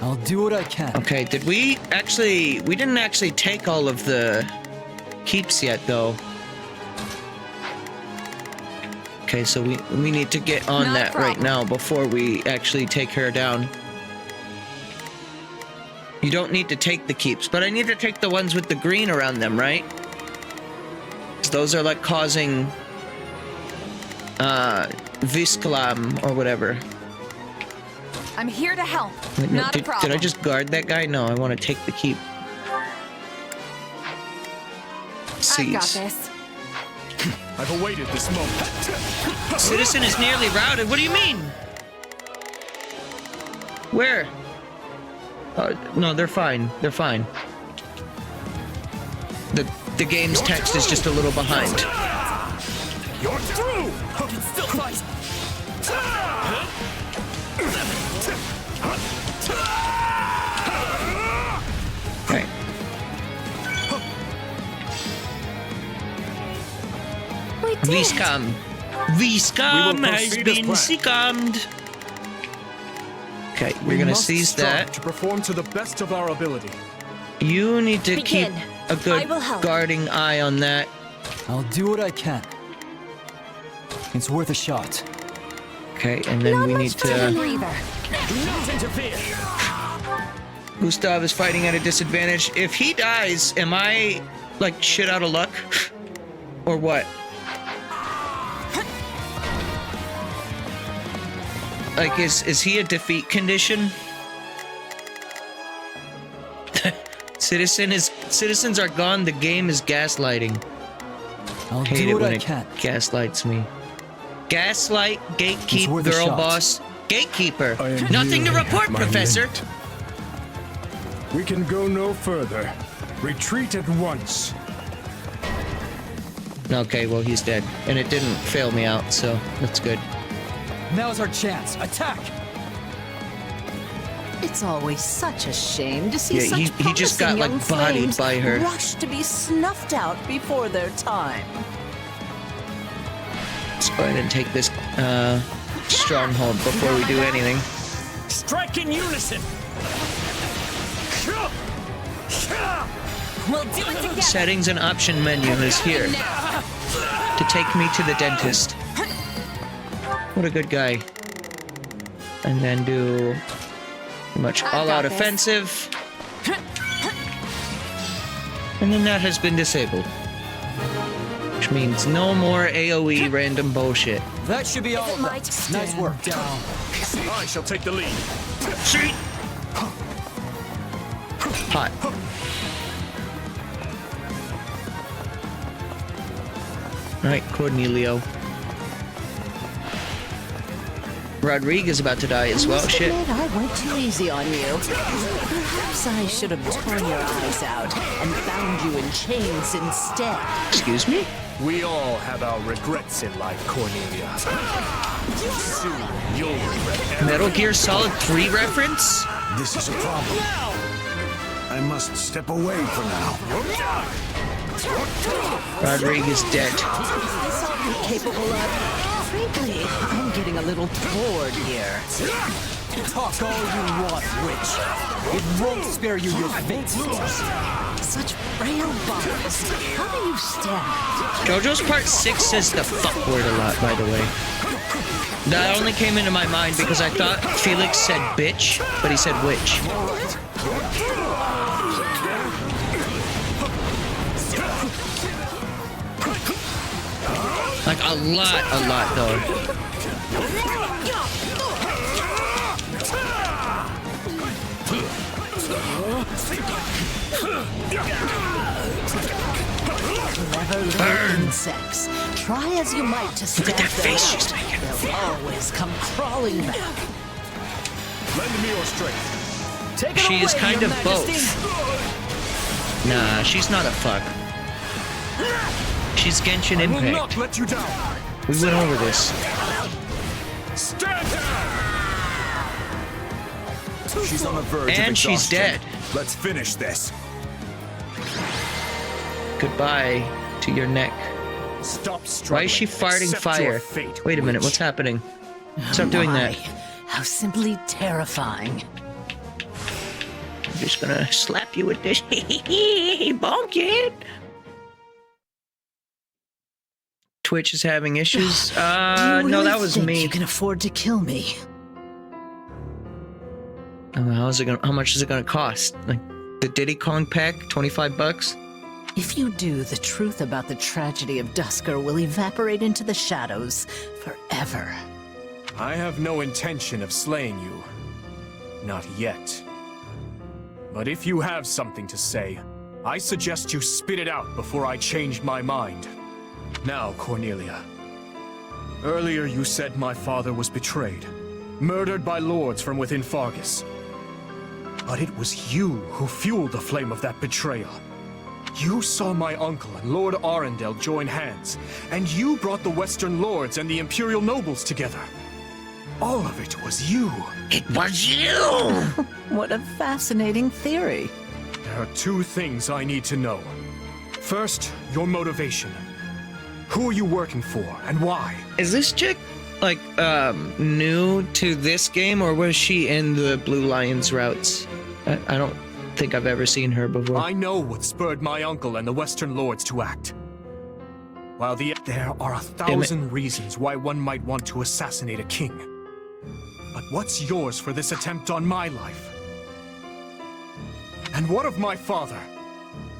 I'll do what I can. Okay, did we actually... We didn't actually take all of the keeps yet, though. Okay, so we need to get on that right now before we actually take her down. You don't need to take the keeps, but I need to take the ones with the green around them, right? 'Cause those are like causing... Visklam or whatever. I'm here to help. Wait, no, Not a problem. did I just guard that guy? No, I want to take the keep. I got this. I've awaited this moment. Citizen is nearly routed. What do you mean? Where? No, they're fine. They're fine. The game's text is just a little behind. You're through! I can still fight! Okay. Viskam. Viskam has been secummed. Okay, we're gonna seize that. To perform to the best of our ability. You need to keep a good guarding eye on that. I'll do what I can. It's worth a shot. Okay, and then we need to... Do not interfere! Gustav is fighting at a disadvantage. If he dies, am I, like, shit out of luck? Or what? Like, is he a defeat condition? Citizens are gone, the game is gaslighting. I'll Hate do it what when I it can. Gaslights me. Gaslight, gatekeep, worth a girl shot. boss, gatekeeper. am Nothing to nearing report, my Professor. limit. We can go no further. Retreat at once. Okay, well, he's dead. And it didn't fail me out, so that's good. Now's our chance. Attack! It's always such a shame to see Yeah, such he just got, promising like, young bodied flames by her. rush to be snuffed out before their time. Let's go ahead and take this stronghold before we do anything. Strike in unison! We'll do it together. Settings and option menu is here to take me to the dentist. What a good guy. And then do pretty much all-out offensive. And then that has been disabled. Which means no more AoE random bullshit. That should be all of them. Nice work. Down. I shall take the lead. See? Hot. Alright, Cornelio. Rodriguez is about to die as well. Shit. I went too easy on you. Perhaps I should have torn your eyes out and bound you in chains instead. Excuse me? We all have our regrets in life, Cornelia. Soon, you'll regret Metal Gear Solid 3 reference? This is a problem. I must step away for now. Rodriguez dead. Is this all you're capable of? Frankly, I'm getting a little bored here. Talk all you want, witch. It won't spare you your fate. Such frail bodies. How do you stand? JoJo's Part 6 says the fuck word a lot, by the way. That only came into my mind because I thought Felix said bitch, but he said witch. Like a lot though. Clever little insects. Try as you might to stab Look at that them face out. she's making. They'll always come crawling back. Lend me your strength. Take it She is away, kind Your of Majesty. both. Nah, she's not a fuck. She's Genshin I will Impact. not let you down. We went over this. Stand down. She's on the verge of And she's exhaustion. dead. Let's finish this. Goodbye to your neck. Stop struggling. Why is she farting Accept your fire? fate, Wait a minute, what's happening? Stop doing My, that. How simply terrifying. I'm just gonna slap you with this. Bonk it. Twitch is having issues. Do you No, really that was think me. You can afford to kill me. How much is it gonna cost? Like the Diddy Kong pack, $25? If you do, the truth about the tragedy of Dusker will evaporate into the shadows forever. I have no intention of slaying you. Not yet. But if you have something to say, I suggest you spit it out before I change my mind. Now, Cornelia. Earlier you said my father was betrayed, murdered by lords from within Fargus. But it was you who fueled the flame of that betrayal. You saw my uncle and Lord Arundel join hands, and you brought the Western Lords and the Imperial nobles together. All of it was you. It was you! What a fascinating theory. There are two things I need to know. First, your motivation. Who are you working for, and why? Is this chick, like, new to this game, or was she in the Blue Lions routes? I don't think I've ever seen her before. I know what spurred my uncle and the Western Lords to act. While there are 1,000 reasons why one might want to assassinate a king. But what's yours for this attempt on my life? And what of my father?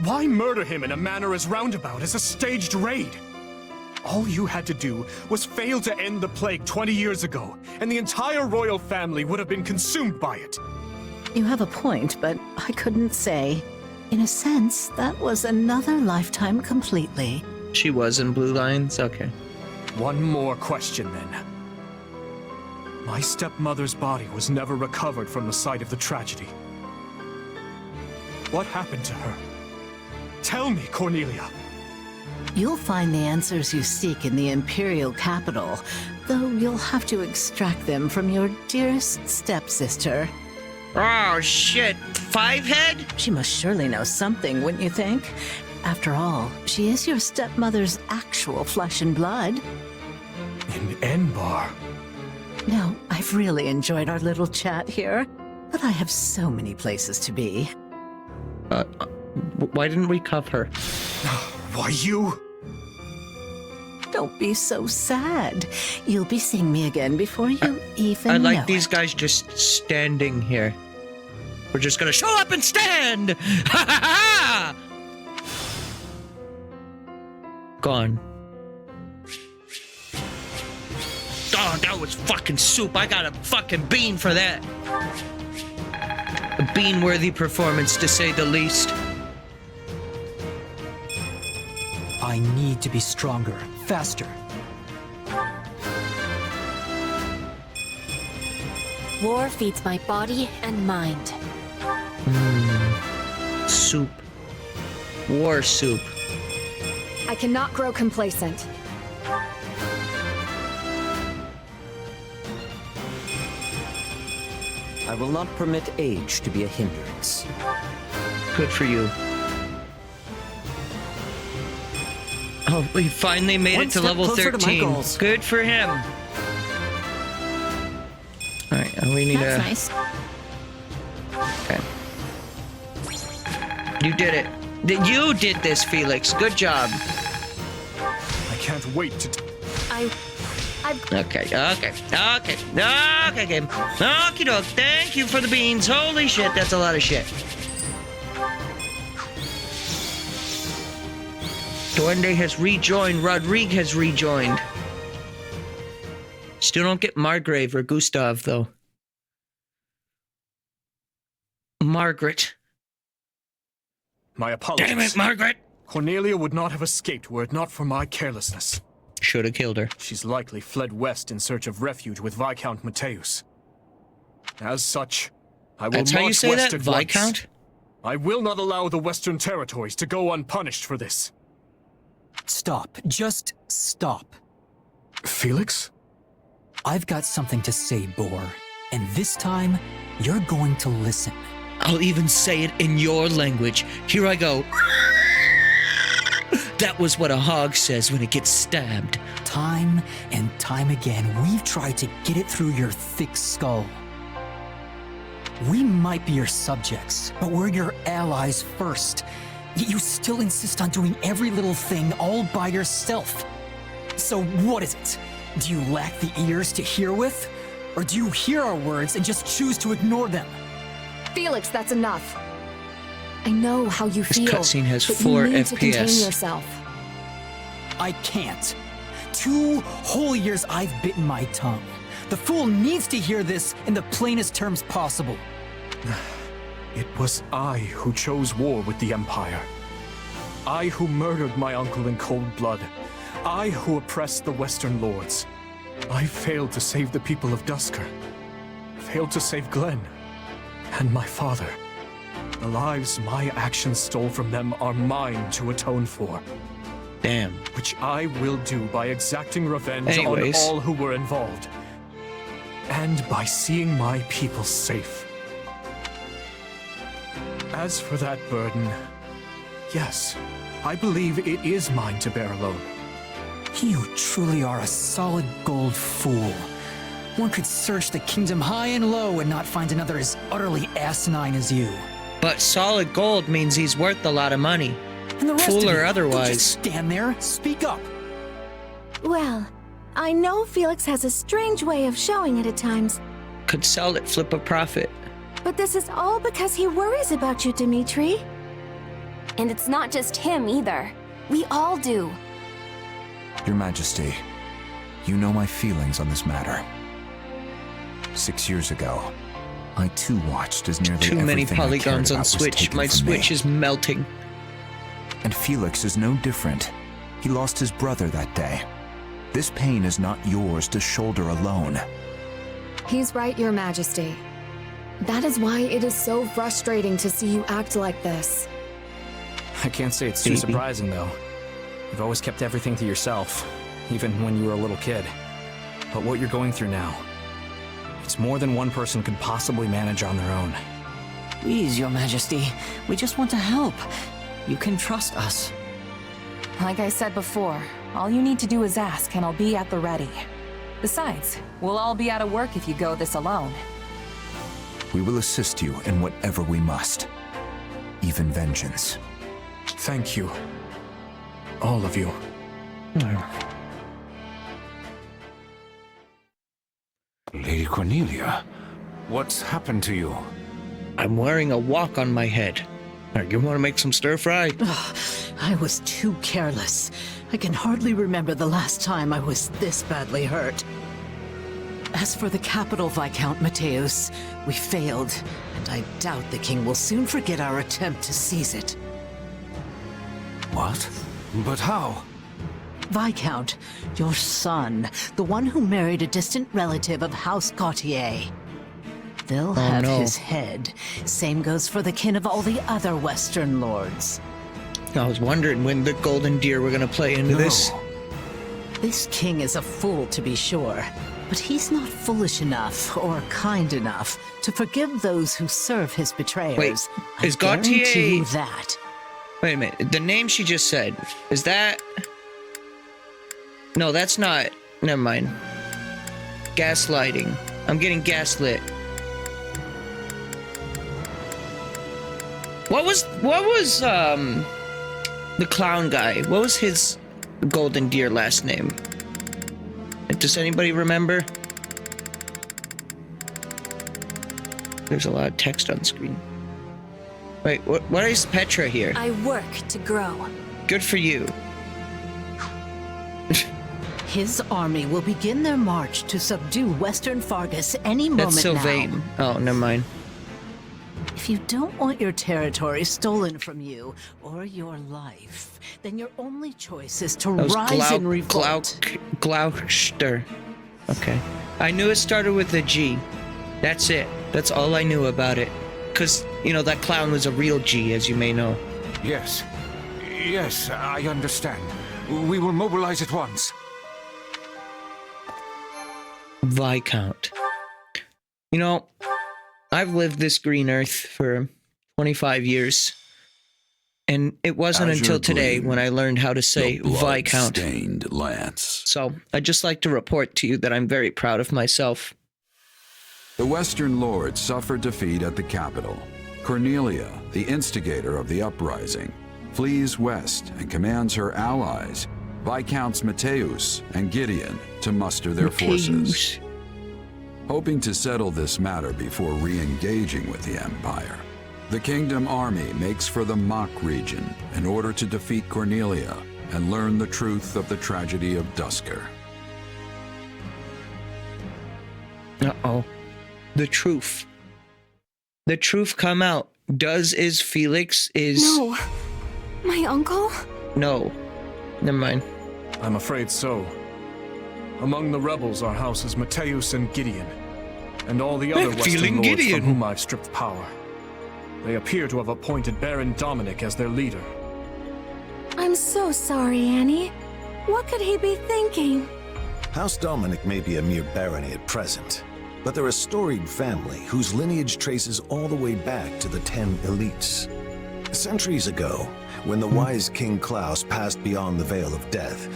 Why murder him in a manner as roundabout as a staged raid? All you had to do was fail to end the plague 20 years ago, and the entire royal family would have been consumed by it. You have a point, but I couldn't say. In a sense, that was another lifetime completely. She was in Blue Lions? Okay. One more question, then. My stepmother's body was never recovered from the site of the tragedy. What happened to her? Tell me, Cornelia. You'll find the answers you seek in the Imperial capital, though you'll have to extract them from your dearest stepsister. Oh, shit. Fivehead? She must surely know something, wouldn't you think? After all, she is your stepmother's actual flesh and blood. In Enbar. Now, I've really enjoyed our little chat here, but I have so many places to be. Why didn't we cuff her? Why you? Don't be so sad. You'll be seeing me again before you even I know like these it. guys just standing here. We're just gonna show up and stand! Ha ha ha! Gone. Oh, that was fucking soup. I got a fucking bean for that. A bean-worthy performance, to say the least. I need to be stronger, faster. War feeds my body and mind. Soup. War soup. I cannot grow complacent. I will not permit age to be a hindrance. Good for you. Oh, we finally made One it to step level closer to my 13. goals. Good for him. Alright, we need That's nice. Okay. You did it. You did this, Felix. Good job. I can't wait to... Okay, Gabe. Okie doke. Thank you for the beans. Holy shit, that's a lot of shit. Duende has rejoined. Rodrigue has rejoined. Still don't get Margrave or Gustav, though. Margaret. My apologies. Damn it, Margaret! Cornelia would not have escaped were it not for my carelessness. Should have killed her. She's likely fled west in search of refuge with Viscount Mateus. As such, I will That's how you march say west that, at once. Viscount? I will not allow the Western territories to go unpunished for this. Stop. Just stop. Felix? I've got something to say, Boar. And this time, you're going to listen. I'll even say it in your language. Here I go. That was what a hog says when it gets stabbed. Time and time again, we've tried to get it through your thick skull. We might be your subjects, but we're your allies first. Yet you still insist on doing every little thing all by yourself. So what is it? Do you lack the ears to hear with? Or do you hear our words and just choose to ignore them? Felix, that's enough. I know how you feel. This cutscene has but 4 you need FPS. to contain yourself. I can't. 2 whole years I've bitten my tongue. The fool needs to hear this in the plainest terms possible. It was I who chose war with the Empire. I who murdered my uncle in cold blood. I who oppressed the Western Lords. I failed to save the people of Dusker. Failed to save Glenn. And my father. The lives my actions stole from them are mine to atone for. Damn. Which I will do by exacting revenge Anyways. on all who were involved. And by seeing my people safe. As for that burden, yes, I believe it is mine to bear alone. You truly are a solid gold fool. One could search the kingdom high and low and not find another as utterly asinine as you. But solid gold means he's worth a lot of money. And the rest Fool of you, or don't otherwise. just stand there. Speak up. Well, I know Felix has a strange way of showing it at times, Could sell it, flip a profit. but this is all because he worries about you, Dimitri. And it's not just him either. We all do. Your Majesty, you know my feelings on this matter. 6 years ago, I too watched as nearly Too many everything I cared polygons on about was Switch. taken My from Switch me. is melting. And Felix is no different. He lost his brother that day. This pain is not yours to shoulder alone. He's right, Your Majesty. That is why it is so frustrating to see you act like this. I can't say it's too Baby. surprising, though. You've always kept everything to yourself, even when you were a little kid. But what you're going through now, it's more than one person could possibly manage on their own. Please, Your Majesty. We just want to help. You can trust us. Like I said before, all you need to do is ask, and I'll be at the ready. Besides, we'll all be out of work if you go this alone. We will assist you in whatever we must. Even vengeance. Thank you. All of you. Lady Cornelia, what's happened to you? I'm wearing a wok on my head. You want to make some stir fry? I was too careless. I can hardly remember the last time I was this badly hurt. As for the capital, Viscount Mateus, we failed, and I doubt the king will soon forget our attempt to seize it. What? But how? Viscount, your son, the one who married a distant relative of House Gautier. They'll have no. his head. Same goes for the kin of all the other Western lords. I was wondering when the golden deer were going to play into this. This king is a fool, to be sure, but he's not foolish enough or kind enough to forgive those who serve his betrayers. Wait, I is guarantee Gautier- you that. Wait a minute. The name she just said, is that... No, that's not... Never mind. Gaslighting. I'm getting gaslit. What was the clown guy? What was his golden deer last name? Does anybody remember? There's a lot of text on screen. Wait, what is Petra here? I work to grow. Good for you. His army will begin their march to subdue Western Fargus any moment That's now. Sylvain. Oh, never mind. If you don't want your territory stolen from you or your life, then your only choice is to That was rise in revolt. Gloucester. Okay. I knew it started with a G. That's it. That's all I knew about it. Because, you know, that clown was a real G, as you may know. Yes. Yes, I understand. We will mobilize at once. Viscount. You know, I've lived this green earth for 25 years. And it wasn't Azure until today gleam, when I learned how to say Viscount. Stained lance. So I'd just like to report to you that I'm very proud of myself. The Western Lords suffered defeat at the capital. Cornelia, the instigator of the uprising, flees west and commands her allies, Viscounts Mateus and Gideon, to muster their forces. Hoping to settle this matter before re-engaging with the Empire, the Kingdom Army makes for the Mach region in order to defeat Cornelia and learn the truth of the tragedy of Duscur. Uh-oh. The truth. The truth come out. Is Felix is... No. My uncle? No. Never mind. I'm afraid so. Among the rebels are houses Mateus and Gideon, and all the other Western Lords from whom I've stripped power. They appear to have appointed Baron Dominic as their leader. I'm so sorry, Annie. What could he be thinking? House Dominic may be a mere barony at present, but they're a storied family whose lineage traces all the way back to the 10 elites. Centuries ago, when the wise King Klaus passed beyond the Veil of Death,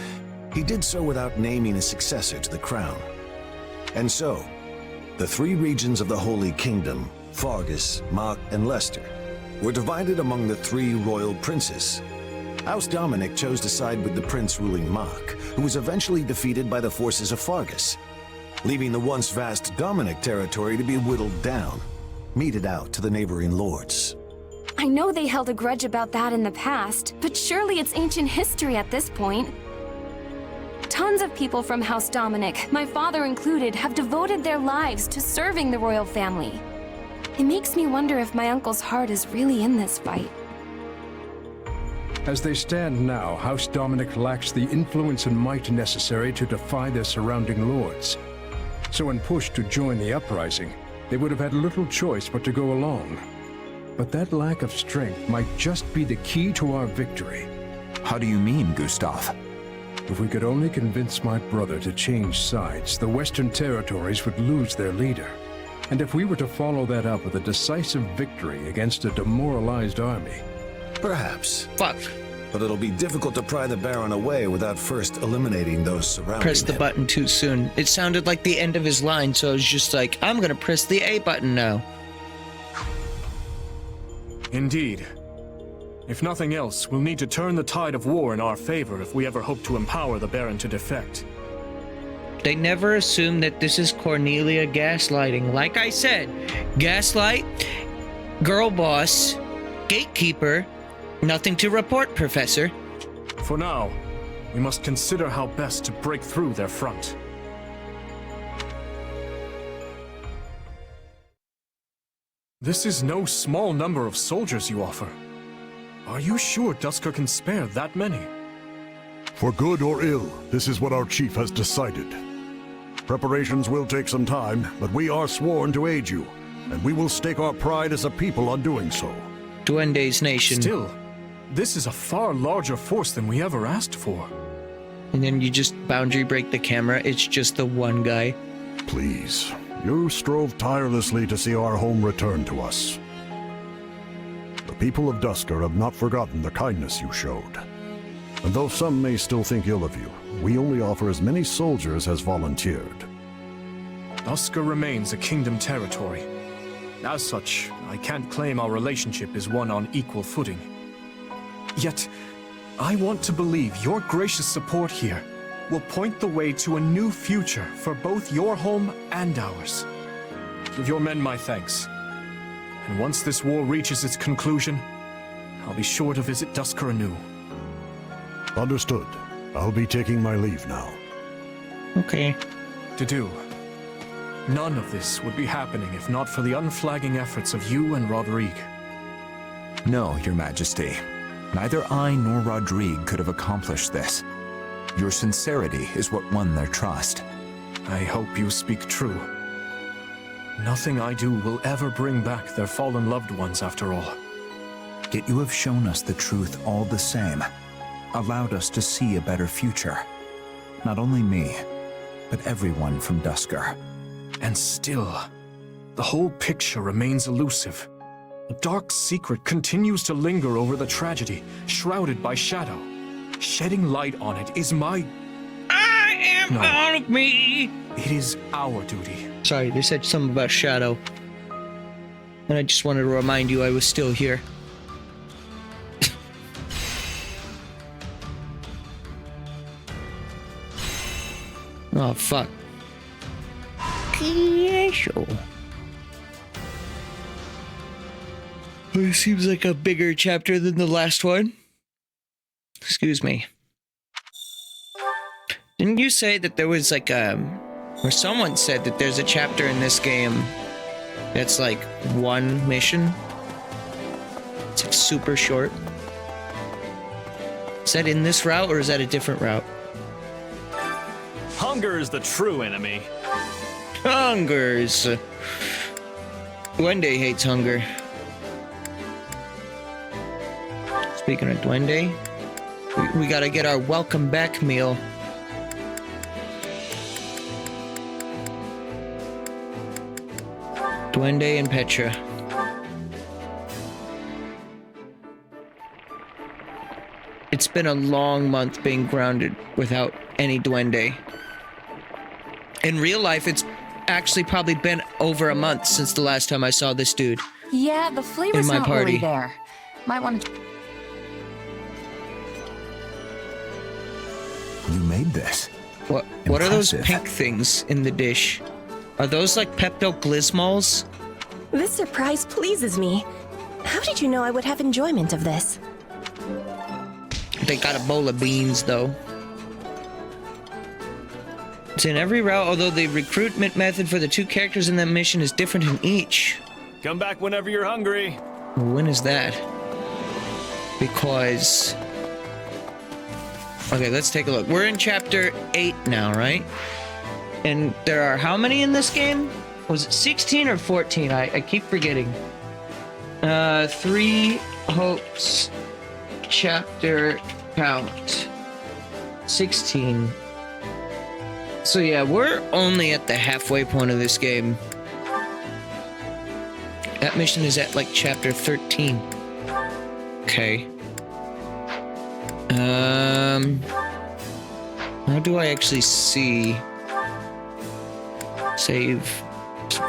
he did so without naming a successor to the crown. And so, the 3 regions of the Holy Kingdom, Fargus, Mach, and Leicester, were divided among the 3 royal princes. House Dominic chose to side with the prince ruling Mach, who was eventually defeated by the forces of Fargus, leaving the once vast Dominic territory to be whittled down, meted out to the neighboring lords. I know they held a grudge about that in the past, but surely it's ancient history at this point. Tons of people from House Dominic, my father included, have devoted their lives to serving the royal family. It makes me wonder if my uncle's heart is really in this fight. As they stand now, House Dominic lacks the influence and might necessary to defy their surrounding lords. So when pushed to join the uprising, they would have had little choice but to go along. But that lack of strength might just be the key to our victory. How do you mean, Gustav? If we could only convince my brother to change sides, the Western territories would lose their leader. And if we were to follow that up with a decisive victory against a demoralized army... Perhaps. Fuck. But it'll be difficult to pry the Baron away without first eliminating those surrounding Pressed the button too soon. It sounded like the end of his line, so I was just like, I'm gonna press the A button now. Indeed. If nothing else, we'll need to turn the tide of war in our favor if we ever hope to empower the Baron to defect. They never assume that this is Cornelia gaslighting. Like I said, gaslight, girl boss, gatekeeper, nothing to report, Professor. For now, we must consider how best to break through their front. This is no small number of soldiers you offer. Are you sure Duscur can spare that many? For good or ill, this is what our chief has decided. Preparations will take some time, but we are sworn to aid you, and we will stake our pride as a people on doing so. Duende's nation. Still, this is a far larger force than we ever asked for. And then you just boundary break the camera, it's just the one guy. Please, you strove tirelessly to see our home return to us. The people of Duscur have not forgotten the kindness you showed. And though some may still think ill of you, we only offer as many soldiers as volunteered. Duscur remains a kingdom territory. As such, I can't claim our relationship is one on equal footing. Yet, I want to believe your gracious support here will point the way to a new future for both your home and ours. Give your men my thanks. And once this war reaches its conclusion, I'll be sure to visit Duscur anew. Understood. I'll be taking my leave now. Okay. To do. None of this would be happening if not for the unflagging efforts of you and Rodrigue. No, Your Majesty. Neither I nor Rodrigue could have accomplished this. Your sincerity is what won their trust. I hope you speak true. Nothing I do will ever bring back their fallen loved ones after all. Yet you have shown us the truth all the same. Allowed us to see a better future. Not only me, but everyone from Duscur. And still, the whole picture remains elusive. A dark secret continues to linger over the tragedy, shrouded by shadow. Shedding light on it is my... I am out of me! It is our duty. Sorry, they said something about shadow. And I just wanted to remind you I was still here. Oh, fuck. It seems like a bigger chapter than the last one. Excuse me. Didn't you say that there was like or someone said that there's a chapter in this game that's like one mission? It's like super short. Is that in this route or is that a different route? Hunger is the true enemy. Hungers. Duende hates hunger. Speaking of Duende, we gotta get our welcome back meal. Duende and Petra. It's been a long month being grounded without any Duende. In real life, it's actually probably been over a month since the last time I saw this dude. Yeah, the flavor's in my not party. really there. Might want to... You made this. What are those pink things in the dish? Are those like Pepto-Glismols? This surprise pleases me. How did you know I would have enjoyment of this? They got a bowl of beans, though. It's in every route, although the recruitment method for the two characters in that mission is different in each. Come back whenever you're hungry. When is that? Because... Okay, let's take a look. We're in chapter 8 now, right? And there are how many in this game? Was it 16 or 14? I keep forgetting. 3 hopes chapter count. 16. So yeah, we're only at the halfway point of this game. That mission is at like chapter 13. Okay. How do I actually see? Save.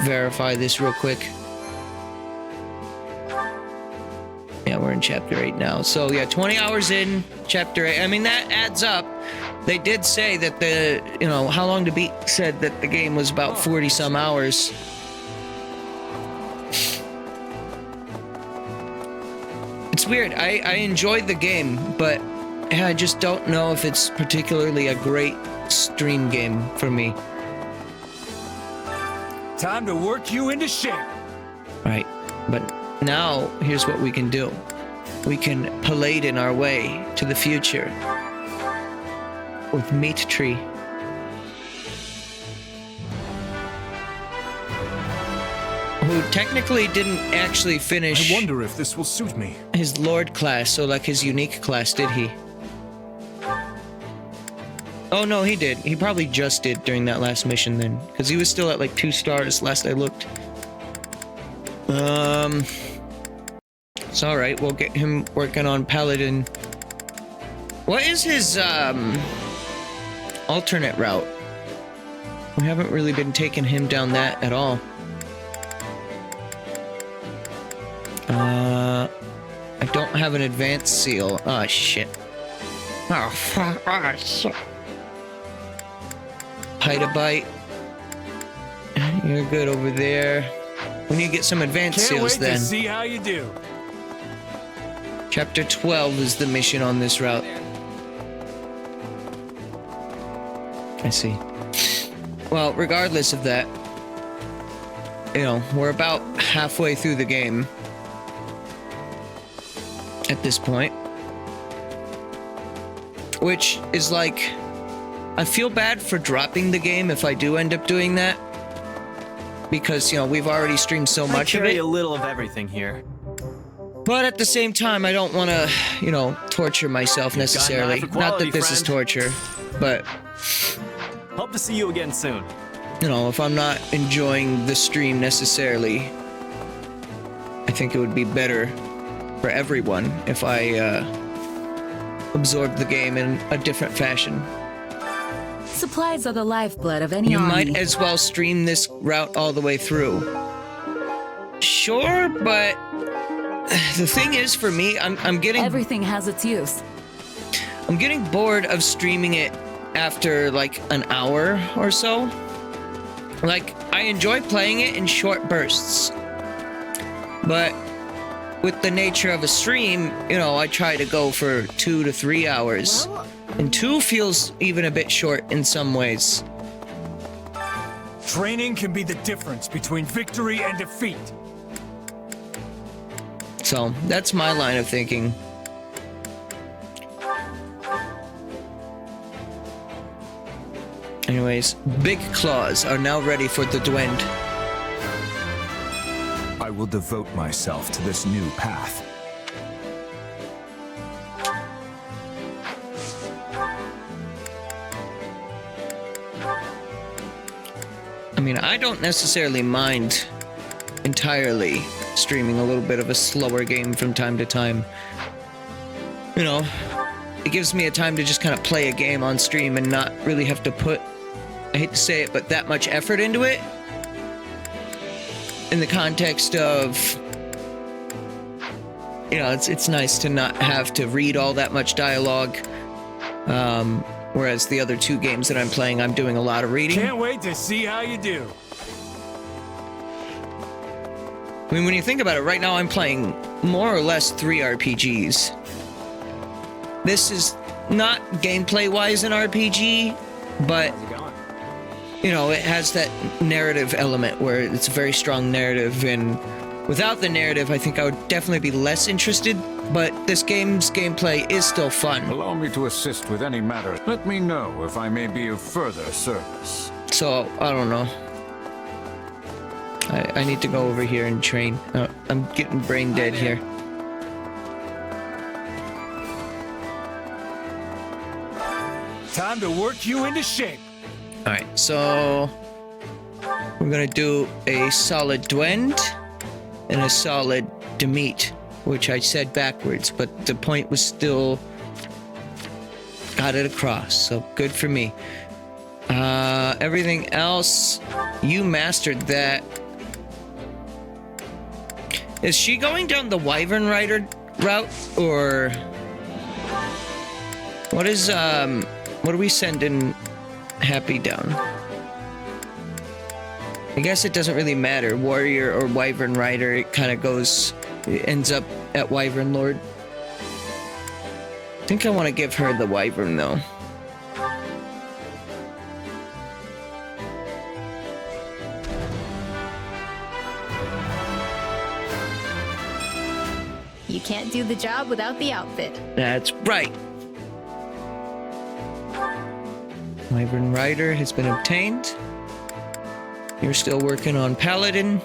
Verify this real quick. Yeah, we're in chapter 8 now. So yeah, 20 hours in chapter 8. I mean, that adds up. They did say that the, you know, How Long to Beat said that the game was about 40 some hours. It's weird. I enjoyed the game, but I just don't know if it's particularly a great stream game for me. Time to work you into shape. Right. But now, here's what we can do. We can Paladin our way to the future with Meat Tree. Who technically didn't actually finish... I wonder if this will suit me. ...his Lord class, so like his unique class, did he? Oh no, he did. He probably just did during that last mission then. Because he was still at like 2 stars last I looked. It's alright, we'll get him working on Paladin. What is his, alternate route? We haven't really been taking him down that at all. I don't have an advanced seal. Oh, shit. Oh, fuck. Oh, shit. Hide a bite. You're good over there. We need to get some advanced seals then. Can't wait to see how you do. Chapter 12 is the mission on this route. I see. Well, regardless of that, you know, we're about halfway through the game at this point. Which is like, I feel bad for dropping the game if I do end up doing that. Because, you know, we've already streamed so much of it. I carry a little of everything here. But at the same time, I don't want to, you know, torture myself necessarily. Not that this is torture, but... Hope to see you again soon. you know, if I'm not enjoying the stream necessarily, I think it would be better for everyone if I absorb the game in a different fashion. Supplies are the lifeblood of any You army. might as well stream this route all the way through. Sure, but the thing is, for me, I'm getting... Everything has its use. I'm getting bored of streaming it after, like, an hour or so. Like, I enjoy playing it in short bursts. But with the nature of a stream, you know, I try to go for 2 to 3 hours. And 2 feels even a bit short in some ways. Training can be the difference between victory and defeat. So, that's my line of thinking. Anyways, Big Claws are now ready for the Duende. I will devote myself to this new path. I mean, I don't necessarily mind entirely streaming a little bit of a slower game from time to time. You know, it gives me a time to just kind of play a game on stream and not really have to put, I hate to say it, but that much effort into it. In the context of, you know, it's nice to not have to read all that much dialogue. Whereas the other 2 games that I'm playing, I'm doing a lot of reading. Can't wait to see how you do. I mean, when you think about it, right now I'm playing more or less 3 RPGs. This is not gameplay-wise an RPG, but, you know, it has that narrative element where it's a very strong narrative, and without the narrative, I think I would definitely be less interested, but this game's gameplay is still fun. Allow me to assist with any matter. Let me know if I may be of further service. So, I don't know. I need to go over here and train. I'm getting brain dead here. Time to work you into shape. Alright, so we're gonna do a solid Duende and a solid Demeat, which I said backwards, but the point was still got it across, so good for me. Everything else, you mastered that. Is she going down the Wyvern Rider route, or what are we sending Happy down? I guess it doesn't really matter, Warrior or Wyvern Rider, it kind of goes, it ends up at Wyvern Lord. I think I want to give her the Wyvern though. You can't do the job without the outfit. That's right. Wyvern Rider has been obtained. You're still working on Paladin.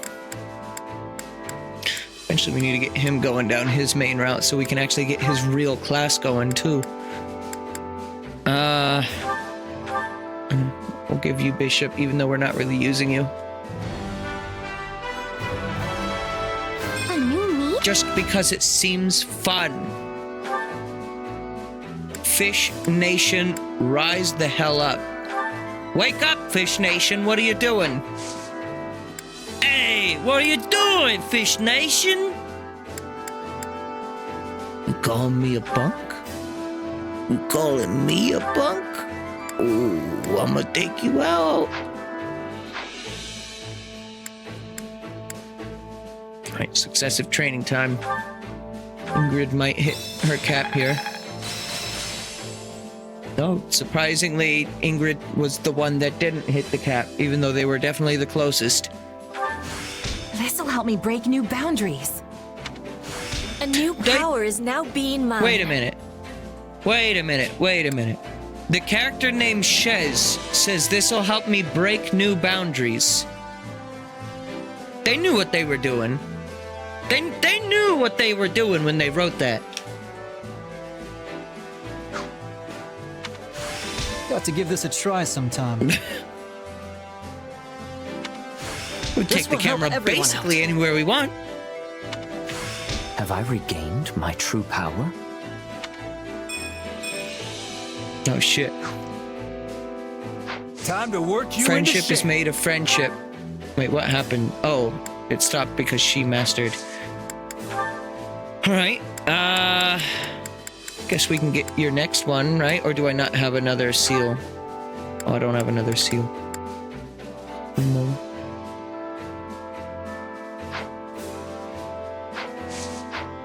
Eventually we need to get him going down his main route so we can actually get his real class going too. We'll give you Bishop even though we're not really using you. A new me? Just because it seems fun. Fish Nation, rise the hell up. Wake up, Fish Nation, what are you doing? Hey, what are you doing, Fish Nation? You calling me a punk? You calling me a punk? Ooh, I'ma take you out. Alright, successive training time. Ingrid might hit her cap here. No, surprisingly, Ingrid was the one that didn't hit the cap, even though they were definitely the closest. This'll help me break new boundaries. A new power is now being mine. Wait a minute. Wait a minute. Wait a minute. The character named Shez says this'll help me break new boundaries. They knew what they were doing. They knew what they were doing when they wrote that. Got to give this a try sometime. We take the camera basically anywhere we want. Have I regained my true power? Oh shit. Time to work you Friendship is made of friendship. Wait, what happened? Oh, it stopped because she mastered. Alright, guess we can get your next one, right? Or do I not have another seal? Oh, I don't have another seal. No.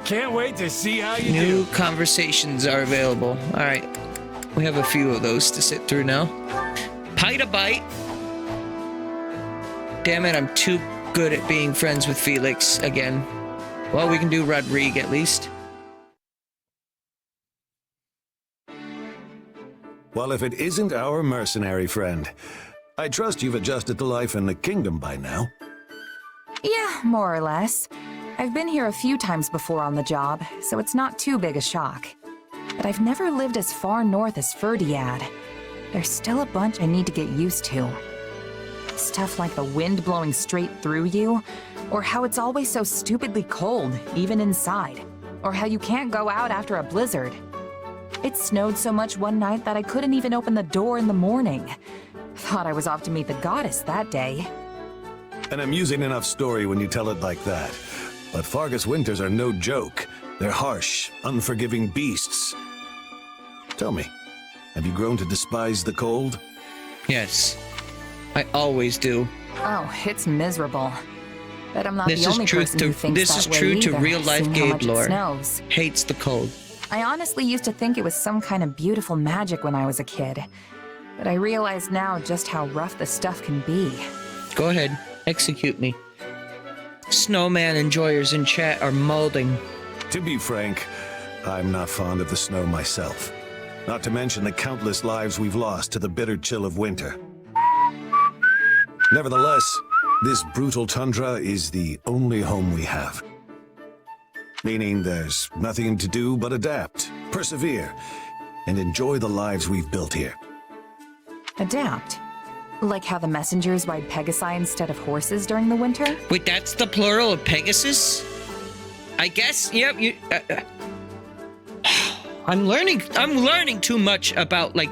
Can't wait to see how you New conversations are available. Alright, we have a few of those to sit through now. Petabyte. Damn it, I'm too good at being friends with Felix again. Well, we can do Rodrigue at least. Well, if it isn't our mercenary friend, I trust you've adjusted to life in the kingdom by now. Yeah, more or less. I've been here a few times before on the job, so it's not too big a shock. But I've never lived as far north as Ferdiad. There's still a bunch I need to get used to. Stuff like the wind blowing straight through you, or how it's always so stupidly cold, even inside, or how you can't go out after a blizzard. It snowed so much one night that I couldn't even open the door in the morning. Thought I was off to meet the goddess that day. An amusing enough story when you tell it like that. But Fargus winters are no joke. They're harsh, unforgiving beasts. Tell me, have you grown to despise the cold? Yes. I always do. Oh, it's miserable. But I'm not This the is only truth person to who thinks this that is way true to either, real life seeing how Gabe much it lore. snows. Hates the cold. I honestly used to think it was some kind of beautiful magic when I was a kid. But I realize now just how rough the stuff can be. Go ahead, execute me. Snowman enjoyers in chat are molding. To be frank, I'm not fond of the snow myself. Not to mention the countless lives we've lost to the bitter chill of winter. Nevertheless, this brutal tundra is the only home we have. Meaning there's nothing to do but adapt, persevere, and enjoy the lives we've built here. Adapt? Like how the messengers ride Pegasi instead of horses during the winter? Wait, that's the plural of Pegasus? I guess, yep, you... I'm learning too much about, like,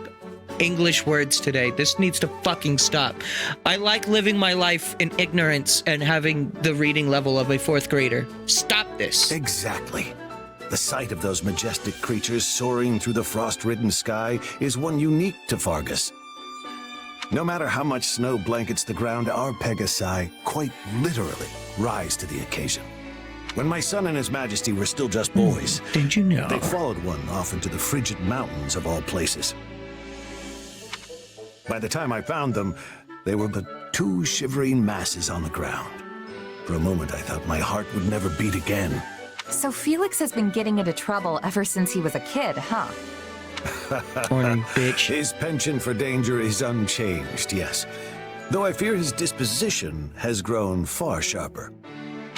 English words today. This needs to fucking stop. I like living my life in ignorance and having the reading level of a 4th grader. Stop this. Exactly. The sight of those majestic creatures soaring through the frost-ridden sky is one unique to Fargus. No matter how much snow blankets the ground, our Pegasi quite literally rise to the occasion. When my son and his majesty were still just boys, did you know? They followed one off into the frigid mountains of all places. By the time I found them, they were but 2 shivering masses on the ground. For a moment, I thought my heart would never beat again. So Felix has been getting into trouble ever since he was a kid, huh? Morning, bitch. His penchant for danger is unchanged, yes. Though I fear his disposition has grown far sharper.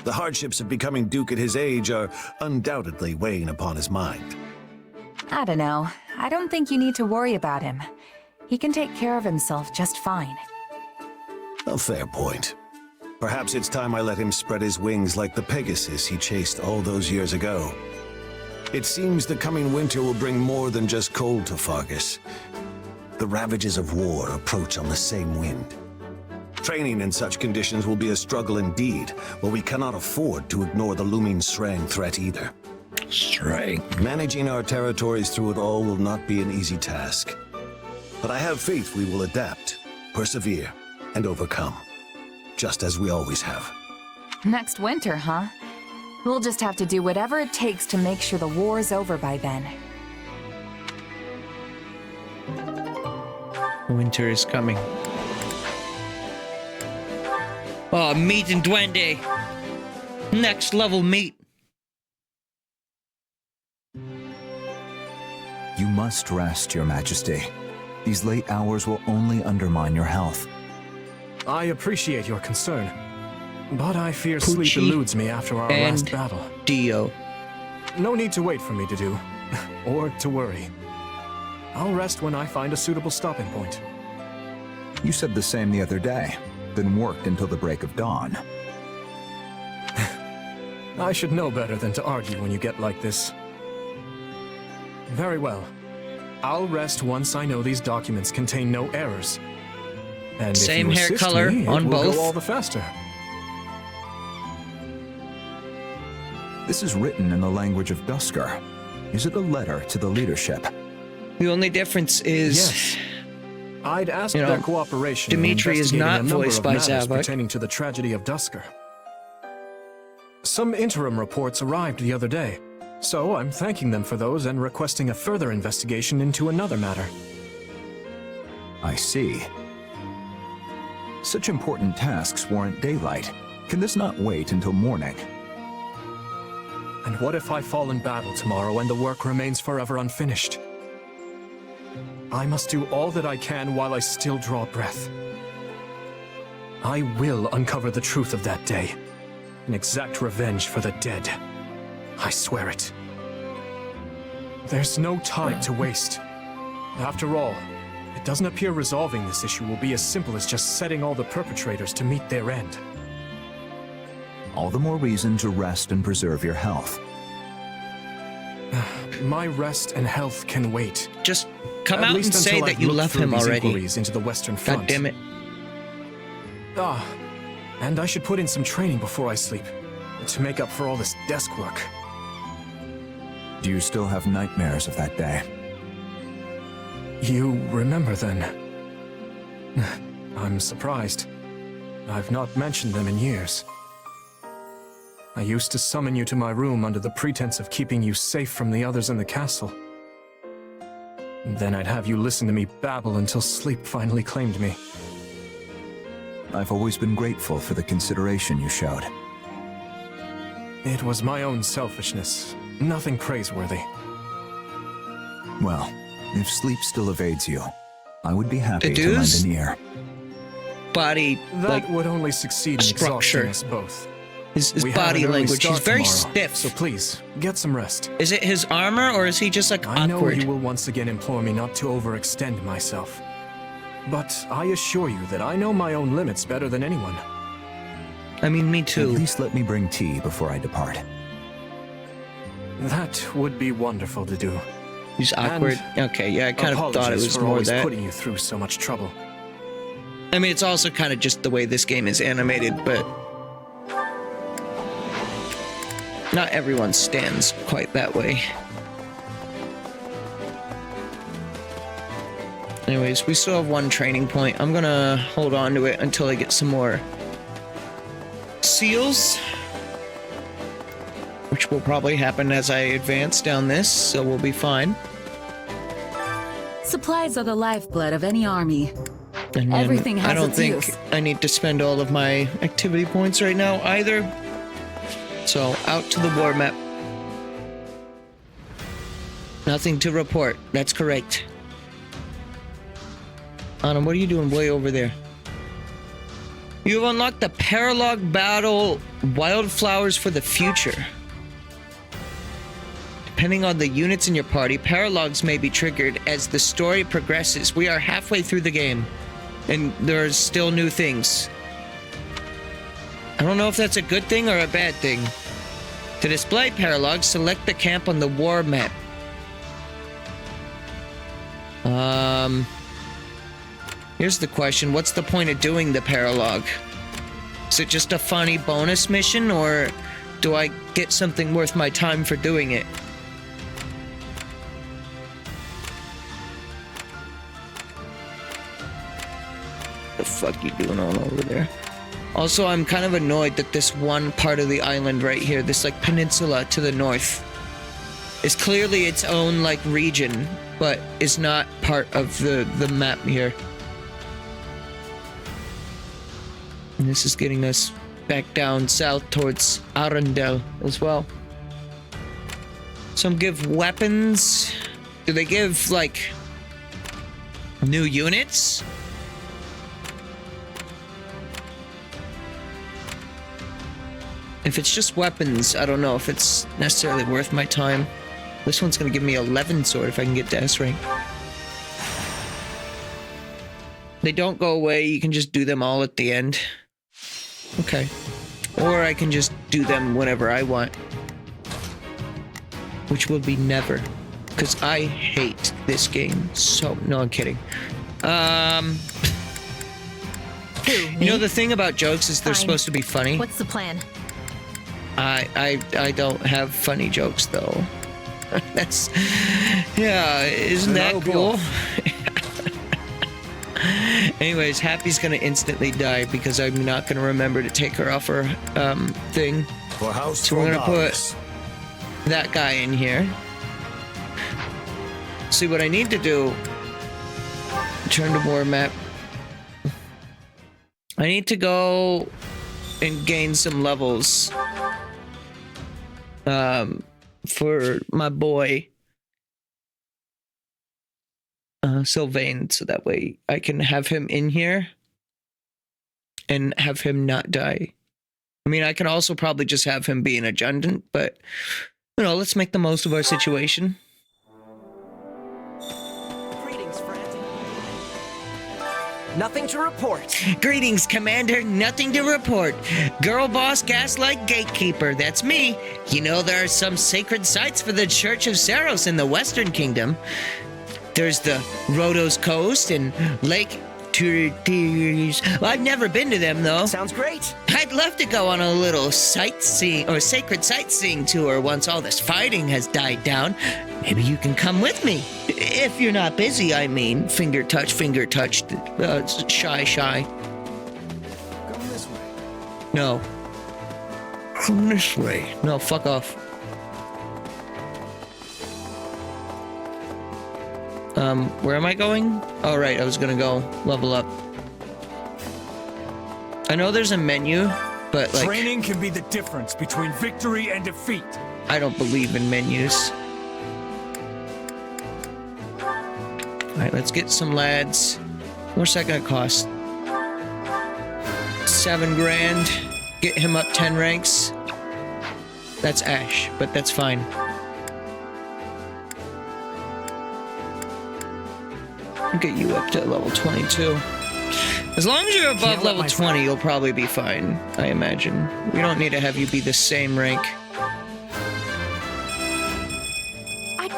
The hardships of becoming Duke at his age are undoubtedly weighing upon his mind. I don't know. I don't think you need to worry about him. He can take care of himself just fine. A fair point. Perhaps it's time I let him spread his wings like the Pegasus he chased all those years ago. It seems the coming winter will bring more than just cold to Fargus. The ravages of war approach on the same wind. Training in such conditions will be a struggle indeed, but we cannot afford to ignore the looming Srang threat either. Srang. Managing our territories through it all will not be an easy task. But I have faith we will adapt, persevere, and overcome. Just as we always have. Next winter, huh? We'll just have to do whatever it takes to make sure the war's over by then. Winter is coming. Oh, meat and Duende. Next level meat. You must rest, Your Majesty. These late hours will only undermine your health. I appreciate your concern, but I fear Poochie sleep eludes me after our and last battle. Dio. No need to wait for me to do, or to worry. I'll rest when I find a suitable stopping point. You said the same the other day. then worked until the break of dawn. I should know better than to argue when you get like this. Very well. I'll rest once I know these documents contain no errors. And Same if you hair assist color me, on it will both. go all the faster. This is written in the language of Dusker. Is it a letter to the leadership? The only difference is... Yes. I'd ask you know, their cooperation. Dimitri is not voiced by Zavok. Pertaining to the tragedy of Dusker. Some interim reports arrived the other day, so I'm thanking them for those and requesting a further investigation into another matter. I see. Such important tasks warrant daylight. Can this not wait until morning? And what if I fall in battle tomorrow and the work remains forever unfinished? I must do all that I can while I still draw breath. I will uncover the truth of that day and exact revenge for the dead. I swear it. There's no time to waste. After all, it doesn't appear resolving this issue will be as simple as just setting all the perpetrators to meet their end. All the more reason to rest and preserve your health. My rest and health can wait. Just come out and say that you love him already. Into the Western Front. God damn it. Ah, and I should put in some training before I sleep, to make up for all this desk work. Do you still have nightmares of that day? You remember then? I'm surprised. I've not mentioned them in years. I used to summon you to my room under the pretense of keeping you safe from the others in the castle. Then I'd have you listen to me babble until sleep finally claimed me. I've always been grateful for the consideration you showed. It was my own selfishness, nothing praiseworthy. Well, if sleep still evades you, I would be happy to lend an ear. Body, that like, would only succeed in structure. exhausting us both. His We have body an early language, he's start very tomorrow, stiff. So please, get some rest. Is it his armor, or is he just like I know awkward? you will once again implore me not to overextend myself. But I assure you that I know my own limits better than anyone. I mean, me too. At least let me bring tea before I depart. That would be wonderful to do. He's awkward. Okay, yeah, I kind of thought it was for more always that. putting you through so much trouble. I mean, it's also kind of just the way this game is animated, but not everyone stands quite that way. Anyways, we still have one training point. I'm gonna hold on to it until I get some more seals, which will probably happen as I advance down this, so we'll be fine. Supplies are the lifeblood of any army. And then Everything has I don't its think use. I need to spend all of my activity points right now either. So out to the war map. Nothing to report. That's correct. Anna, what are you doing way over there? You have unlocked the Paralog Battle Wildflowers for the Future. Depending on the units in your party, paralogs may be triggered as the story progresses. We are halfway through the game, and there's still new things. I don't know if that's a good thing or a bad thing. To display paralogs, select the camp on the war map. Here's the question. What's the point of doing the paralog? Is it just a funny bonus mission, or do I get something worth my time for doing it? The fuck you doing all over there? Also, I'm kind of annoyed that this one part of the island right here, this like peninsula to the north, is clearly its own like region, but is not part of the map here. And this is getting us back down south towards Arundel as well. Some give weapons. Do they give like new units? If it's just weapons, I don't know if it's necessarily worth my time. This one's gonna give me 11 sword if I can get to S rank. They don't go away. You can just do them all at the end. Okay. Or I can just do them whenever I want. Which will be never. Because I hate this game so... No, I'm kidding. You know, the thing about jokes is they're supposed to be funny. What's the plan? I don't have funny jokes, though. That's... Yeah, isn't that cool? Anyways, Happy's gonna instantly die because I'm not gonna remember to take her off her thing. So we're gonna put that guy in here. See what I need to do. Turn to more map. I need to go and gain some levels for my boy Sylvain, so that way I can have him in here and have him not die. I mean, I can also probably just have him be an adjutant, but you know, let's make the most of our situation. Greetings, friend. Nothing to report. Greetings, Commander. Nothing to report. Girl boss gaslight gatekeeper. That's me. You know, there are some sacred sites for the Church of Saros in the Western Kingdom. There's the Rhodos Coast and Lake Turtles. Well, I've never been to them, though. Sounds great. I'd love to go on a little sightseeing or sacred sightseeing tour once all this fighting has died down. Maybe you can come with me. If you're not busy, I mean. Finger touched, shy. Come this way. No. Come this way. No, fuck off. Where am I going? Oh, right, I was gonna go level up. I know there's a menu, but like... Training can be the difference between victory and defeat. I don't believe in menus. Alright, let's get some lads. What's that gonna cost? 7 grand. Get him up 10 ranks. That's Ash, but that's fine. I'll get you up to level 22. As long as you're above level 20, you'll probably be fine, I imagine. We don't need to have you be the same rank.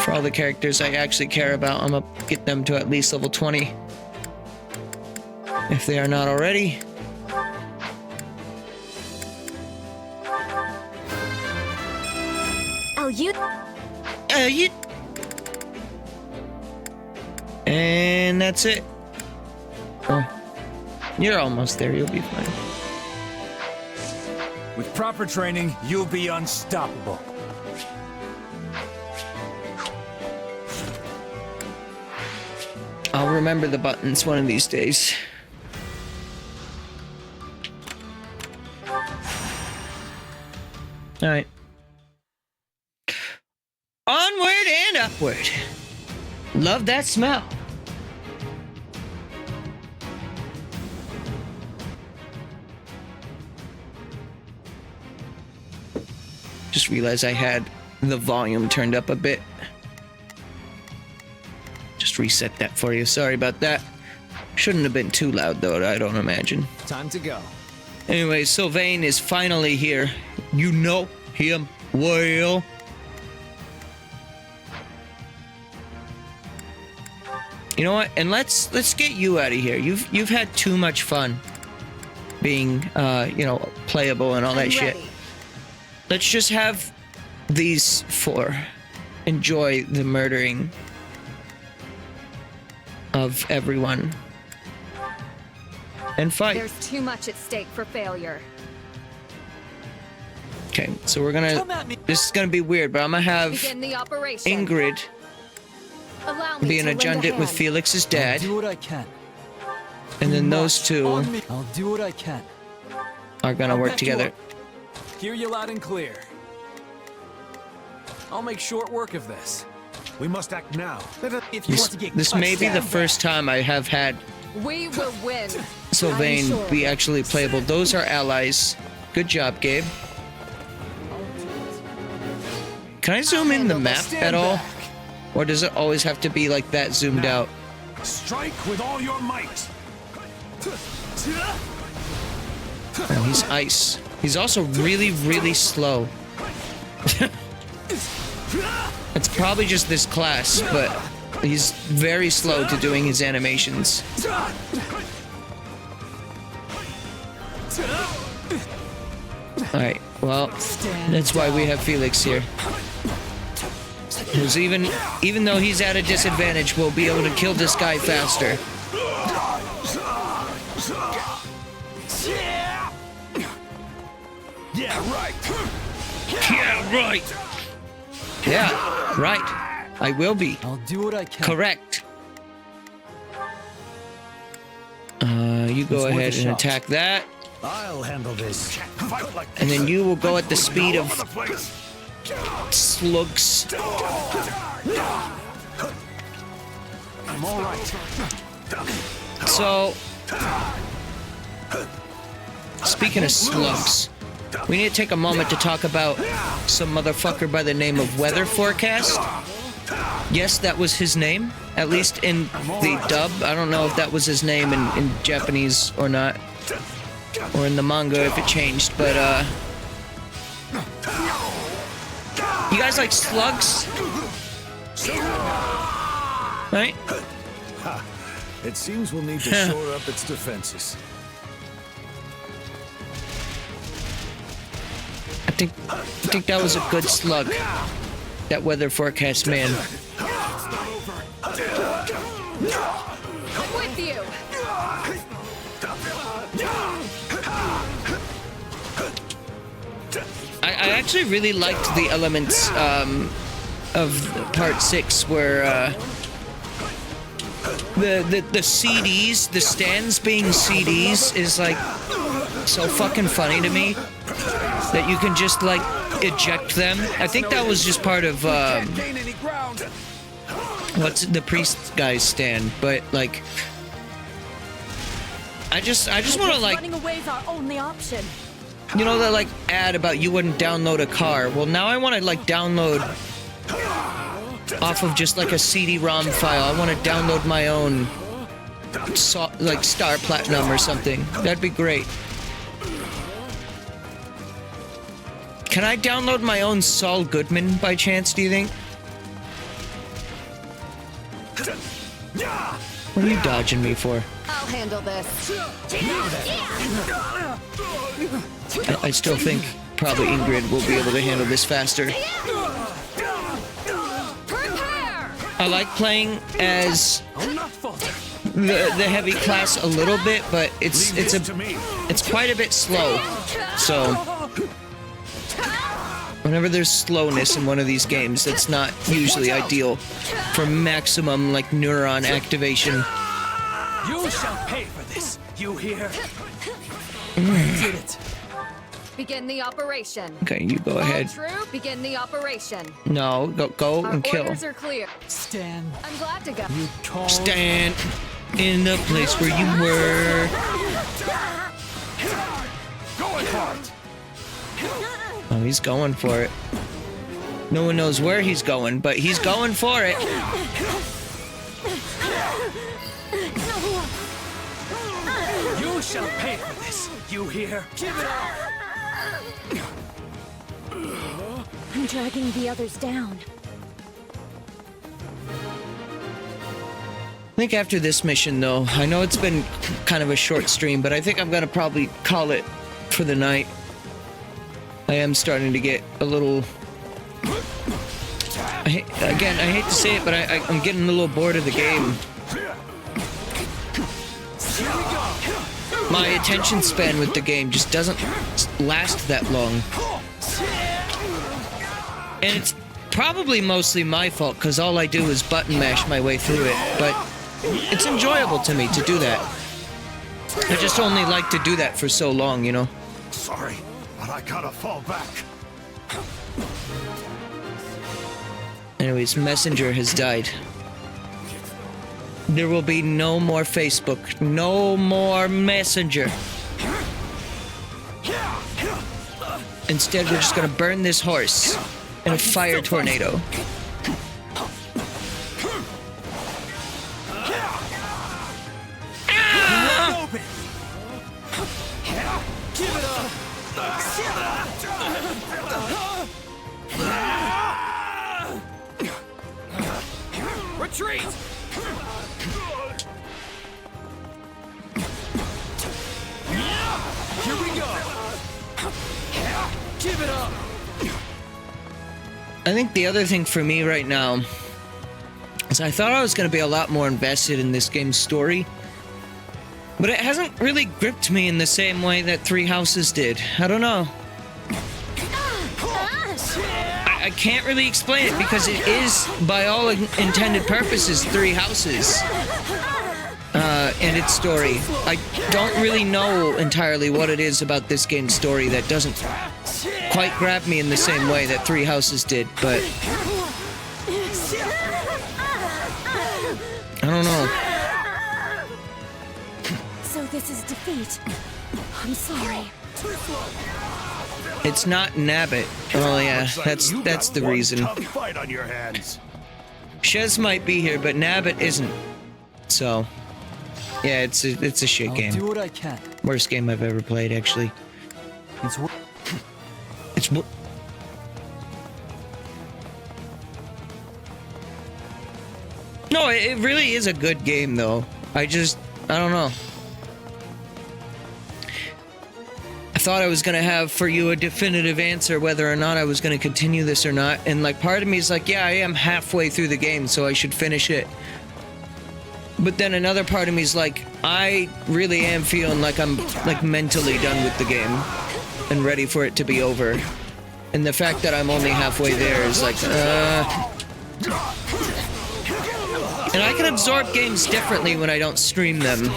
For all the characters I actually care about, I'm gonna get them to at least level 20. If they are not already. And that's it. Oh. You're almost there. You'll be fine. With proper training, you'll be unstoppable. I'll remember the buttons one of these days. Alright. Onward and upward. Love that smell. Just realized I had the volume turned up a bit. Just reset that for you. Sorry about that. Shouldn't have been too loud though, I don't imagine. Time to go. Anyway, Sylvain is finally here. You know him well. You know what? And let's get you out of here. You've had too much fun being you know, playable and all that shit. Let's just have these 4 enjoy the murdering of everyone and fight. There's too much at stake for failure. Okay, so we're gonna... This is gonna be weird, but I'm gonna have Begin the operation. Ingrid be an adjutant with Felix's dad. I'll do what I can. And then those two I'll do what I can. are gonna work together. Hear you loud and clear. I'll make short work of this. We must act now. If you want to get This may be the first time I have had We will win. Sylvain be actually playable. Those are allies. Good job, Gabe. Can I zoom in the map at all? Or does it always have to be like that zoomed out? Strike with all your might. Oh, he's ice. He's also really, really slow. It's probably just this class, but he's very slow to doing his animations. Alright, well, that's why we have Felix here. Because even though he's at a disadvantage, we'll be able to kill this guy faster. Yeah, right. Yeah, right. Yeah, right. I will be. I'll do what I can. Correct. You go ahead and attack that. I'll handle this. And then you will go at the speed of slugs. I'm all right. So, speaking of slugs, we need to take a moment to talk about some motherfucker by the name of Weather Forecast. Yes, that was his name, at least in the dub. I don't know if that was his name in Japanese or not, or in the manga if it changed, but you guys like slugs? Right? It seems we'll need to shore up its defenses. I think that was a good slug. That Weather Forecast man. I'm with you. I actually really liked the elements of part 6 where the CDs, the stands being CDs is like so fucking funny to me that you can just like eject them. I think that was just part of what's the priest guy's stand, but like I just want to like, running away is our only option. you know, that like ad about you wouldn't download a car. Well, now I want to like download off of just like a CD-ROM file. I want to download my own like Star Platinum or something. That'd be great. Can I download my own Saul Goodman by chance, do you think? What are you dodging me for? I'll handle this. I still think probably Ingrid will be able to handle this faster. I like playing as the heavy class a little bit, but it's quite a bit slow. So whenever there's slowness in one of these games, that's not usually ideal for maximum like neuron activation. You shall pay for this. You hear? Did it. Begin the operation. Okay, you go ahead. All true. Begin the operation. No, go and kill. Orders are clear. Stand. I'm glad to go. You told. Stand in the place where you were. Going for it. Oh, he's going for it. No one knows where he's going, but he's going for it. You shall pay for this. You hear? Give it up. I'm dragging the others down. I think after this mission, though, I know it's been kind of a short stream, but I think I'm gonna probably call it for the night. I am starting to get a little... I hate to say it, but I'm getting a little bored of the game. My attention span with the game just doesn't last that long. And it's probably mostly my fault, because all I do is button mash my way through it, but it's enjoyable to me to do that. I just only like to do that for so long, you know? Sorry, but I gotta fall back. Anyways, Messenger has died. There will be no more Facebook, no more Messenger. Instead, we're just gonna burn this horse in a fire tornado. Retreat! Here we go! Give it up! I think the other thing for me right now is I thought I was going to be a lot more invested in this game's story, but it hasn't really gripped me in the same way that Three Houses did. I don't know. I can't really explain it because it is, by all intended purposes, Three Houses and its story. I don't really know entirely what it is about this game's story that doesn't quite grab me in the same way that Three Houses did, but I don't know. So this is defeat. I'm sorry. It's not Nabbit. Oh yeah, that's the reason. Fight on your hands. Shez might be here, but Nabbit isn't. So, yeah, it's a shit game. I'll do what I can. Worst game I've ever played, actually. It's No, it really is a good game, though. I don't know. I thought I was gonna have for you a definitive answer whether or not I was gonna continue this or not, and like part of me is like, yeah, I am halfway through the game, so I should finish it. But then another part of me is like, I really am feeling like I'm like mentally done with the game and ready for it to be over. And the fact that I'm only halfway there is like, And I can absorb games differently when I don't stream them.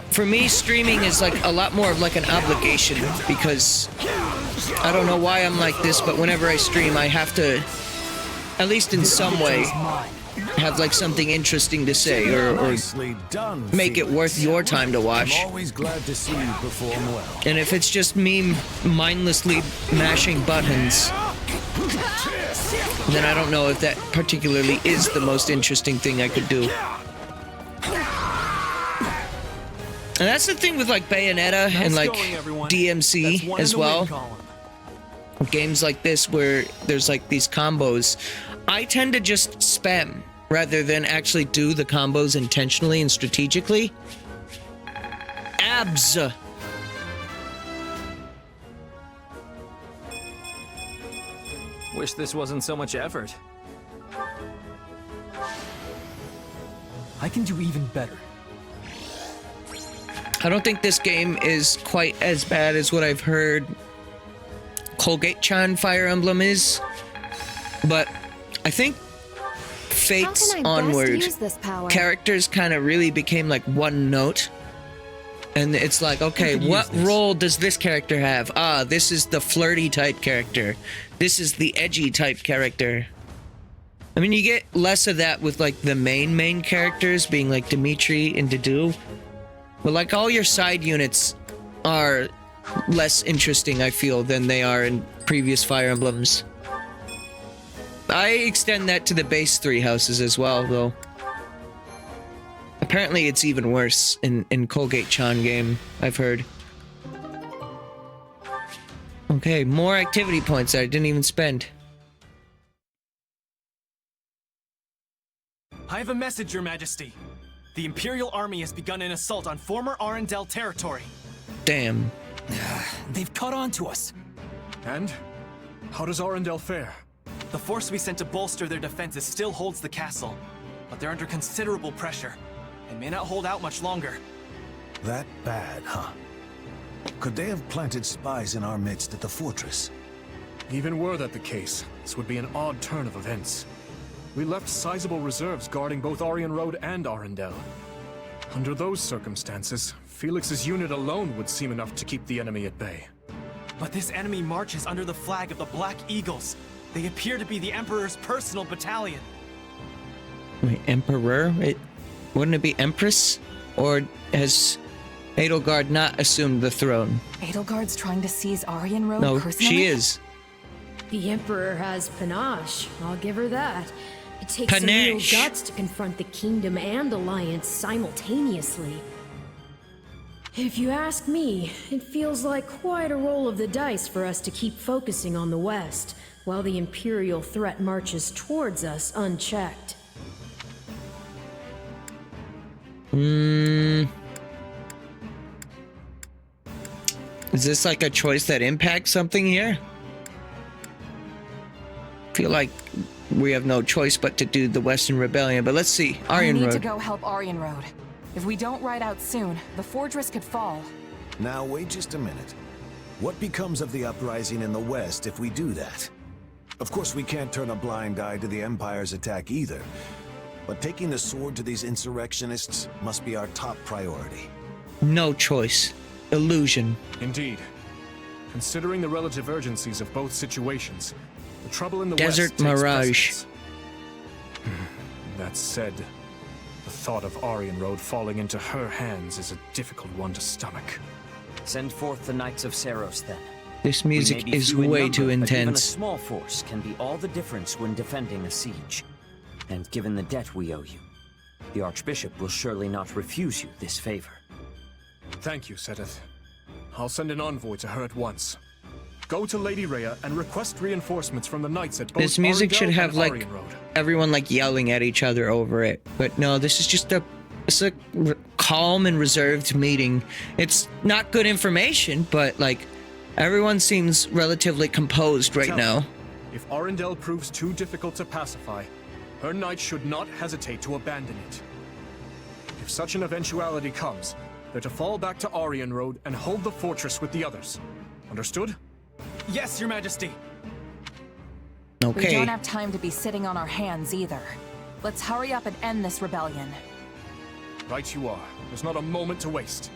For me, streaming is like a lot more of like an obligation because I don't know why I'm like this, but whenever I stream, I have to, at least in some way, have like something interesting to say or make it worth your time to watch. I'm always glad to see you perform well. And if it's just me mindlessly mashing buttons, then I don't know if that particularly is the most interesting thing I could do. And that's the thing with like Bayonetta and like DMC as well. Games like this where there's like these combos, I tend to just spam rather than actually do the combos intentionally and strategically. Abs. Wish this wasn't so much effort. I can do even better. I don't think this game is quite as bad as what I've heard Colgate-chan Fire Emblem is, but I think Fates Onward characters kind of really became like one note, and it's like, okay, what role does this character have? Ah, this is the flirty type character. This is the edgy type character. I mean, you get less of that with like the main characters being like Dimitri and Dedue. But like all your side units are less interesting, I feel, than they are in previous Fire Emblems. I extend that to the base Three Houses as well, though. Apparently it's even worse in Colgate-chan game, I've heard. Okay, more activity points that I didn't even spend. I have a message, Your Majesty. The Imperial Army has begun an assault on former Arendelle territory. Damn. They've caught on to us. And? How does Arendelle fare? The force we sent to bolster their defenses still holds the castle, but they're under considerable pressure and may not hold out much longer. That bad, huh? Could they have planted spies in our midst at the fortress? Even were that the case, this would be an odd turn of events. We left sizable reserves guarding both Aryan Road and Arendelle. Under those circumstances, Felix's unit alone would seem enough to keep the enemy at bay. But this enemy marches under the flag of the Black Eagles. They appear to be the Emperor's personal battalion. Wait, Emperor? Wouldn't it be Empress? Or has Edelgard not assumed the throne? Edelgard's trying to seize Aryan Road No, personally? she is. The Emperor has panache, I'll give her that. It takes some real guts to confront the Kingdom and Alliance simultaneously. If you ask me, it feels like quite a roll of the dice for us to keep focusing on the West, while the Imperial threat marches towards us unchecked. Is this like a choice that impacts something here? Feel like we have no choice but to do the Western Rebellion, but let's see. Aryan We need Road. to go help Aryan Road. If we don't ride out soon, the fortress could fall. Now wait just a minute. What becomes of the uprising in the West if we do that? Of course, we can't turn a blind eye to the Empire's attack either. But taking the sword to these insurrectionists must be our top priority. No choice. Illusion. Indeed. Considering the relative urgencies of both situations, the trouble in the Desert West takes Mirage. precedence. That said, the thought of Aryan Road falling into her hands is a difficult one to stomach. Send forth the Knights of Saros, then. This We may music be is few in way number, too but even a intense. small force can be all the difference when defending a siege. And given the debt we owe you, the Archbishop will surely not refuse you this favor. Thank you, Seteth. I'll send an envoy to her at once. Go to Lady Rhea and request reinforcements from the knights at both This music should Arundel have and like Aryan Road. everyone like yelling at each other over it, but no, this is just it's a calm and reserved meeting. It's not good information, but like everyone seems relatively composed right Tell now. her, if Arundel proves too difficult to pacify, her knights should not hesitate to abandon it. If such an eventuality comes, they're to fall back to Aryan Road and hold the fortress with the others. Understood? Yes, Your Majesty. We Okay. don't have time to be sitting on our hands either. Let's hurry up and end this rebellion. Right you are. There's not a moment to waste.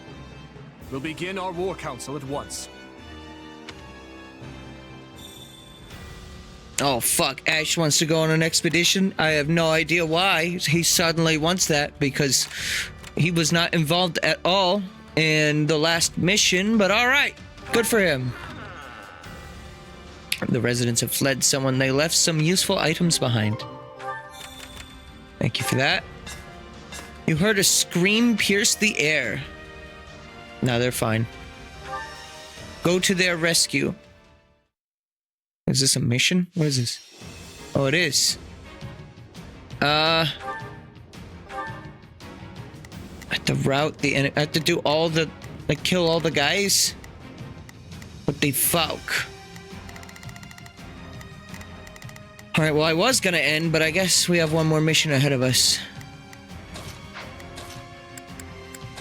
We'll begin our war council at once. Oh fuck, Ash wants to go on an expedition. I have no idea why he suddenly wants that, because he was not involved at all in the last mission, but alright, good for him. The residents have fled someone. They left some useful items behind. Thank you for that. You heard a scream pierce the air. Now they're fine. Go to their rescue. Is this a mission? What is this? Oh, it is. I have to route the I have to do all the like kill all the guys. What the fuck? Alright, well I was gonna end, but I guess we have one more mission ahead of us.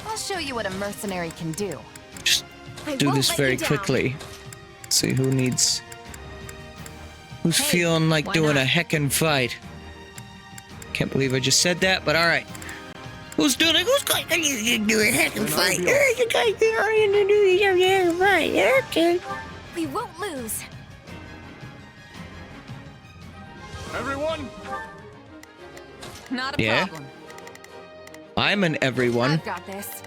I'll show you what a mercenary can do. Do this very quickly. See who needs... Who's feeling like doing a heckin' fight? Can't believe I just said that, but alright. Who's doing it? Who's going to do a heckin' fight? You guys are going to do a heckin' fight. Okay. We won't lose. Everyone? Not a Yeah? problem. I'm an everyone. I've got this.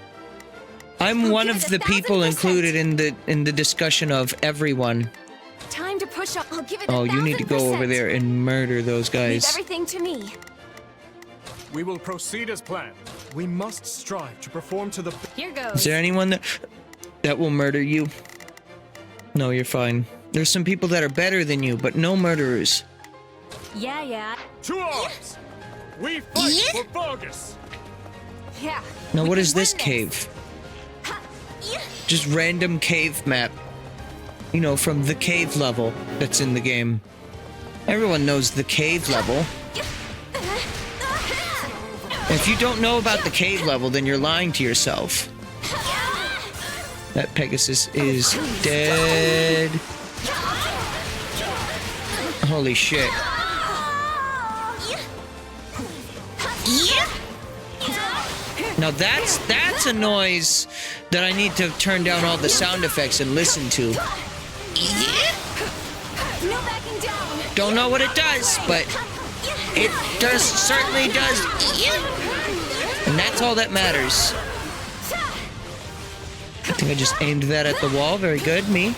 I'm one of the people included in the discussion of everyone. Time to push up. I'll give it Oh, you need to go over 1000%. there and murder those Leave guys. everything to me. We will proceed as planned. We must strive to perform to the... Here goes. Is there anyone that will murder you? No, you're fine. There's some people that are better than you, but no murderers. Yeah. To arms! We fight for Vargas! Yeah. Now, we what can is this win cave? Just random cave map. You know, from the cave level that's in the game. Everyone knows the cave level. If you don't know about the cave level, then you're lying to yourself. That Pegasus is dead. Holy shit. Now that's a noise that I need to turn down all the sound effects and listen to. No backing down. Don't know what it does, but it certainly does. And that's all that matters. I think I just aimed that at the wall. Very good, me.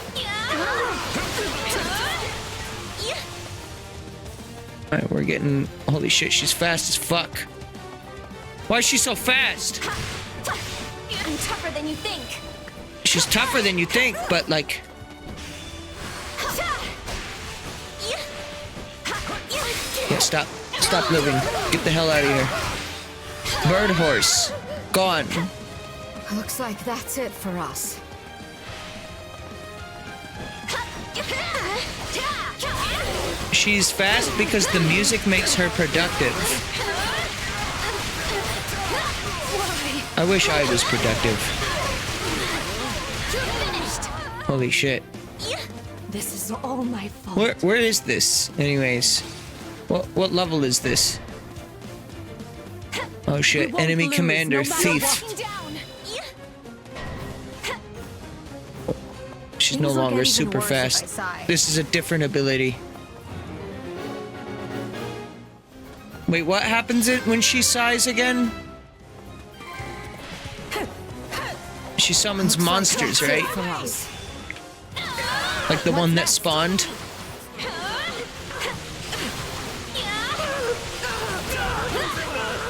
Alright, we're getting... Holy shit, she's fast as fuck. Why is she so fast? I'm tougher than you think. She's tougher than you think, but like... Yeah, stop. Stop living. Get the hell out of here. Bird horse. Gone. Looks like that's it for us. She's fast because the music makes her productive. I wish I was productive. Holy shit. This is all my fault. Where is this? Anyways. What level is this? Oh shit. Enemy commander, thief. She's no longer super fast. This is a different ability. Wait, what happens when she sighs again? She summons monsters, right? Like the one that spawned?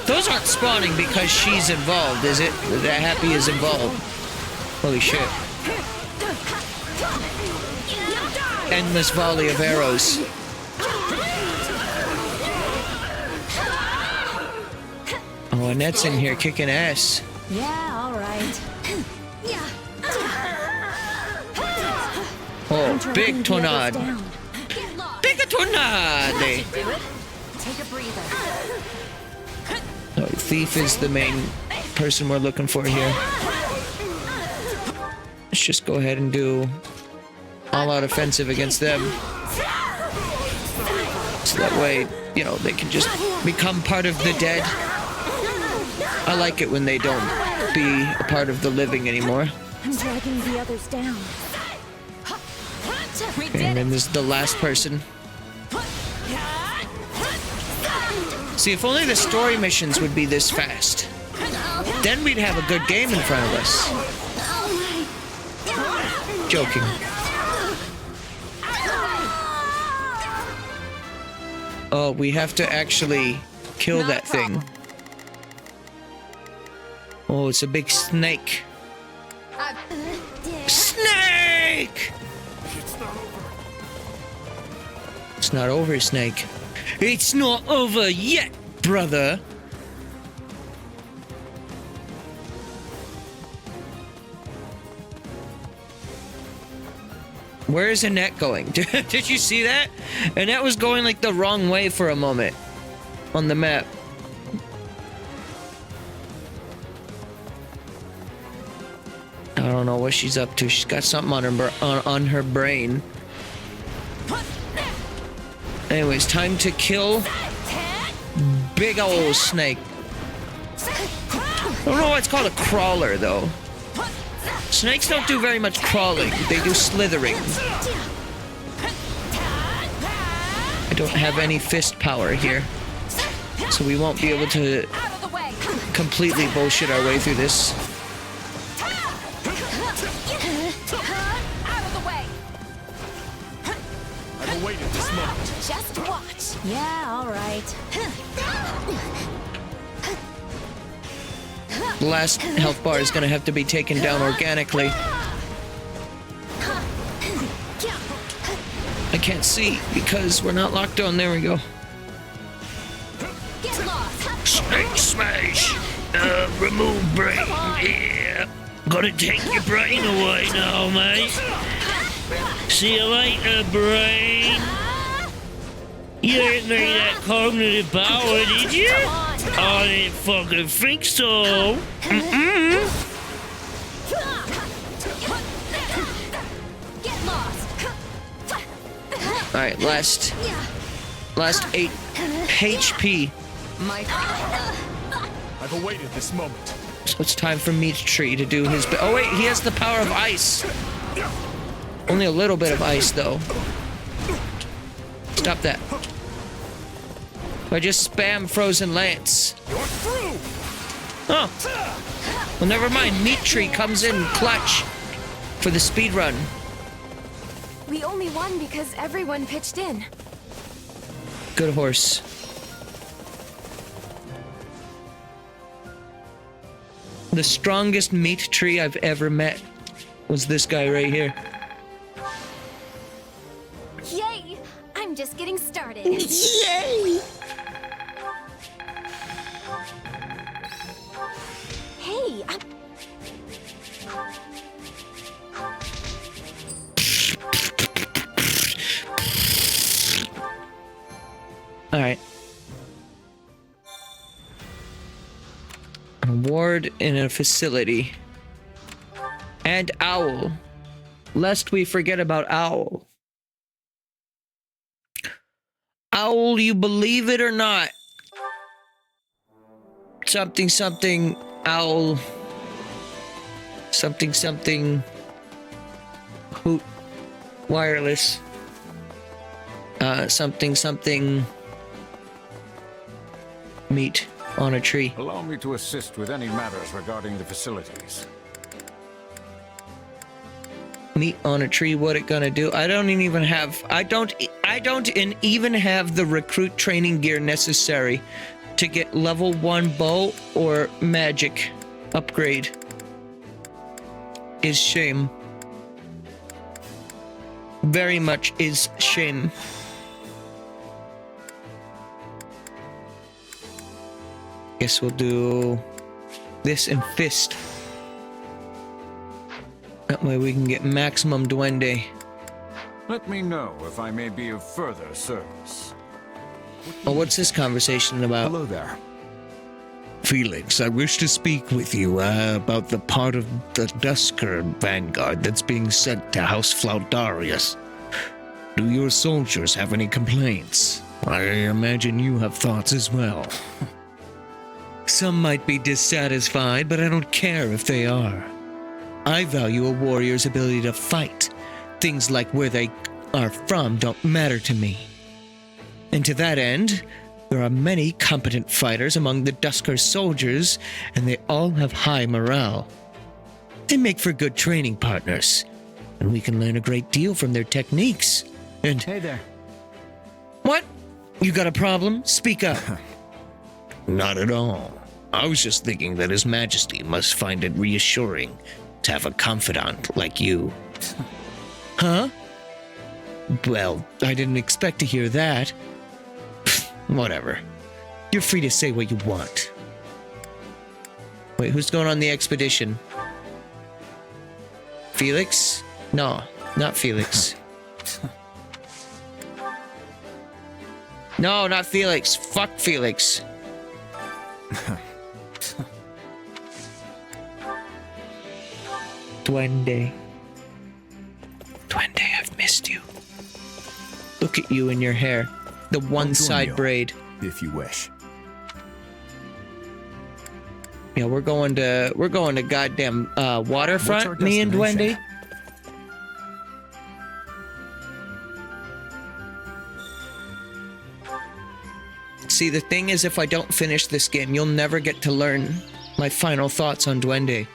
Those aren't spawning because she's involved, is it? That Happy is involved. Holy shit. Endless volley of arrows. Oh, Annette's in here kicking ass. Yeah, all right. Oh, big tornado. Big tornado. Take a breather. Oh, thief is the main person we're looking for here. Let's just go ahead and do all-out offensive against them. So that way, you know, they can just become part of the dead. I like it when they don't be a part of the living anymore. I'm dragging the others down. And then this is the last person. See, if only the story missions would be this fast, then we'd have a good game in front of us. Joking. Oh, we have to actually kill that thing. Oh, it's a big snake. Snake! It's not over, Snake. It's not over yet, brother. Where is Annette going? Did you see that? Annette was going like the wrong way for a moment on the map. I don't know what she's up to. She's got something on her brain. Anyways, time to kill big old snake. I don't know why it's called a crawler though. Snakes don't do very much crawling. They do slithering. I don't have any fist power here, so we won't be able to completely bullshit our way through this. I've awaited this moment. Just watch. Yeah, all right. The last health bar is going to have to be taken down organically. I can't see because we're not locked on. There we go. Snake smash. Remove brain. Yeah. Gotta take your brain away now, mate. See you later, brain. You didn't need that cognitive power, did you? I didn't fucking think so. Alright, last 8 HP. I've awaited this moment. So it's time for Meat Tree to do his oh wait, he has the power of ice. Only a little bit of ice though. Stop that. I just spam Frozen Lance. Oh. Well, never mind. Meat Tree comes in clutch for the speed run. We only won because everyone pitched in. Good horse. The strongest meat tree I've ever met was this guy right here. Yay! I'm just getting started. Yay! Hey, All right. An award in a facility. And Owl. Lest we forget about Owl. Owl, you believe it or not? Something, something, Owl. Something, something. Hoot. Wireless. Something, something. Meat on a tree. Allow me to assist with any matters regarding the facilities. Meat on a tree, what it gonna do? I don't even have even have the recruit training gear necessary to get level 1 bow or magic upgrade. Is shame. Very much is shame. Guess we'll do this and fist. That way we can get maximum Duende. Let me know if I may be of further service. Oh, what's this conversation about? Hello there. Felix, I wish to speak with you about the part of the Dusker vanguard that's being sent to House Flaudarius. Do your soldiers have any complaints? I imagine you have thoughts as well. Some might be dissatisfied, but I don't care if they are. I value a warrior's ability to fight. Things like where they are from don't matter to me. And to that end, there are many competent fighters among the Dusker soldiers, and they all have high morale. They make for good training partners, and we can learn a great deal from their techniques. And hey there. What? You got a problem? Speak up. Not at all. I was just thinking that His Majesty must find it reassuring to have a confidant like you. Huh? Well, I didn't expect to hear that. Whatever. You're free to say what you want. Wait, who's going on the expedition? Felix? No, not Felix. No, not Felix. Fuck Felix. Duende. Duende, I've missed you. Look at you and your hair. The one side braid. If you wish. Yeah, we're going to goddamn waterfront, me and Duende. See, the thing is, if I don't finish this game, you'll never get to learn my final thoughts on Duende.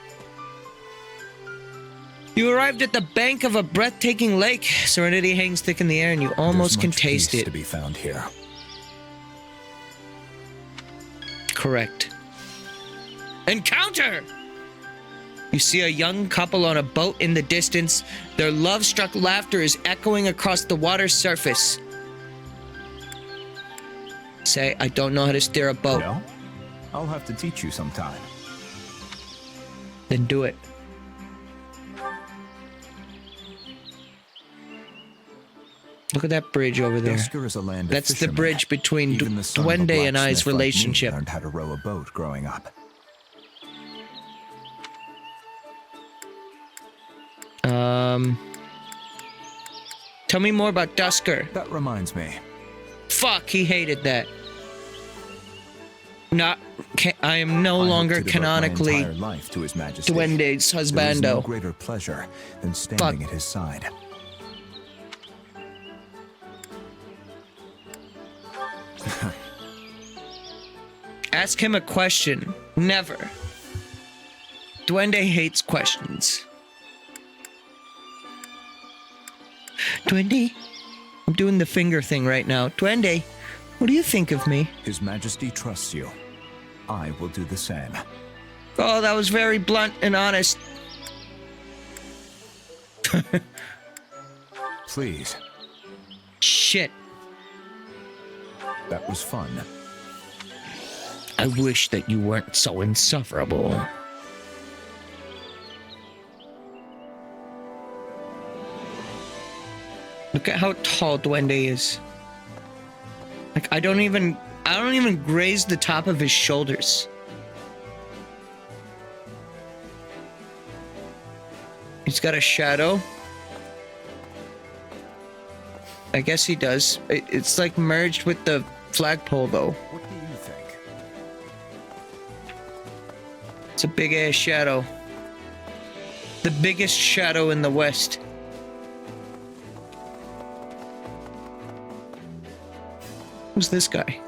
You arrived at the bank of a breathtaking lake. Serenity hangs thick in the air, and you almost can taste it. To be found here. Correct. Encounter! You see a young couple on a boat in the distance. Their love-struck laughter is echoing across the water's surface. Say, I don't know how to steer a boat. No? I'll have to teach you sometime. Then do it. Look at that bridge over there. Is a land That's of the bridge between Duende and I's relationship. Learned how to row a boat growing up. Tell me more about Dusker. That reminds me. Fuck, he hated that. I am no longer canonically to His Majesty. Duende's husbando. There is no greater pleasure than standing at his side. Ask him a question. Never. Duende hates questions. Duende? I'm doing the finger thing right now. Duende, what do you think of me? His Majesty trusts you. I will do the same. Oh, that was very blunt and honest. Please. Shit. That was fun. I wish that you weren't so insufferable. Look at how tall Duende is. Like, I don't even graze the top of his shoulders. He's got a shadow. I guess he does. It's like merged with the flagpole, though. What do you think? It's a big ass shadow. The biggest shadow in the West. Who's this guy?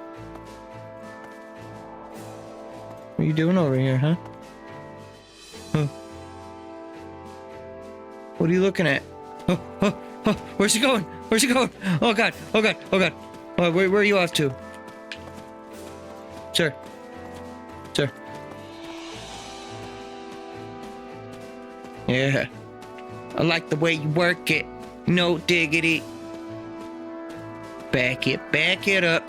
What are you doing over here, huh? Huh. What are you looking at? Oh, oh, oh, where's he going? Where's he going? Oh god, oh god, oh god. Oh, where are you off to? Sir. Sir. Yeah. I like the way you work it. No diggity. Back it up.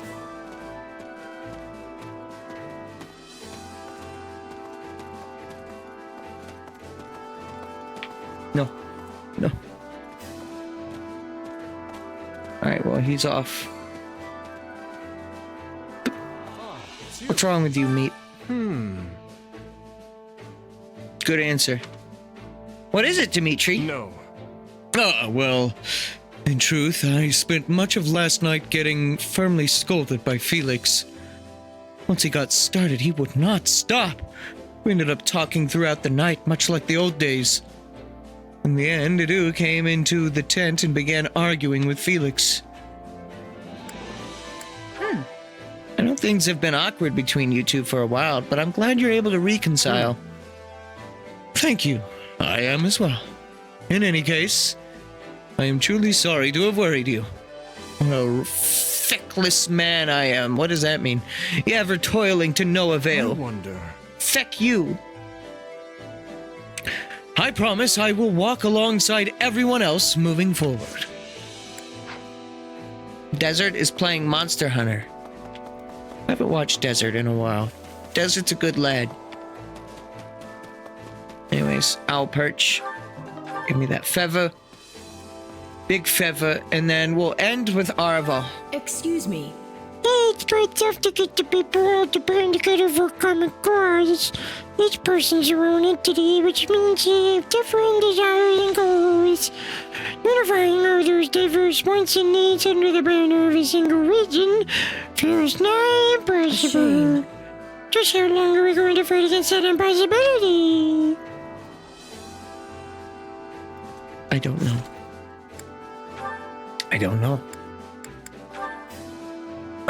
No. No. Alright, well, he's off. What's wrong with you, meat? Good answer. What is it, Dimitri? No. Well, in truth, I spent much of last night getting firmly scolded by Felix. Once he got started, he would not stop. We ended up talking throughout the night, much like the old days. In the end, Edu came into the tent and began arguing with Felix. I know things have been awkward between you two for a while, but I'm glad you're able to reconcile. Thank you. I am as well. In any case, I am truly sorry to have worried you. What a feckless man I am. What does that mean? Ever toiling to no avail. I wonder. Feck you. I promise I will walk alongside everyone else moving forward. Desert is playing Monster Hunter. I haven't watched Desert in a while. Desert's a good lad. Anyways, Owl Perch. Give me that feather. Big feather. And then we'll end with Arva. Excuse me. It's great stuff to get the people all to band together for a common cause. Each person's their own entity, which means they have different desires and goals. Unifying all those diverse wants and needs under the banner of a single region feels nigh impossible. Just how long are we going to fight against that impossibility? I don't know. I don't know.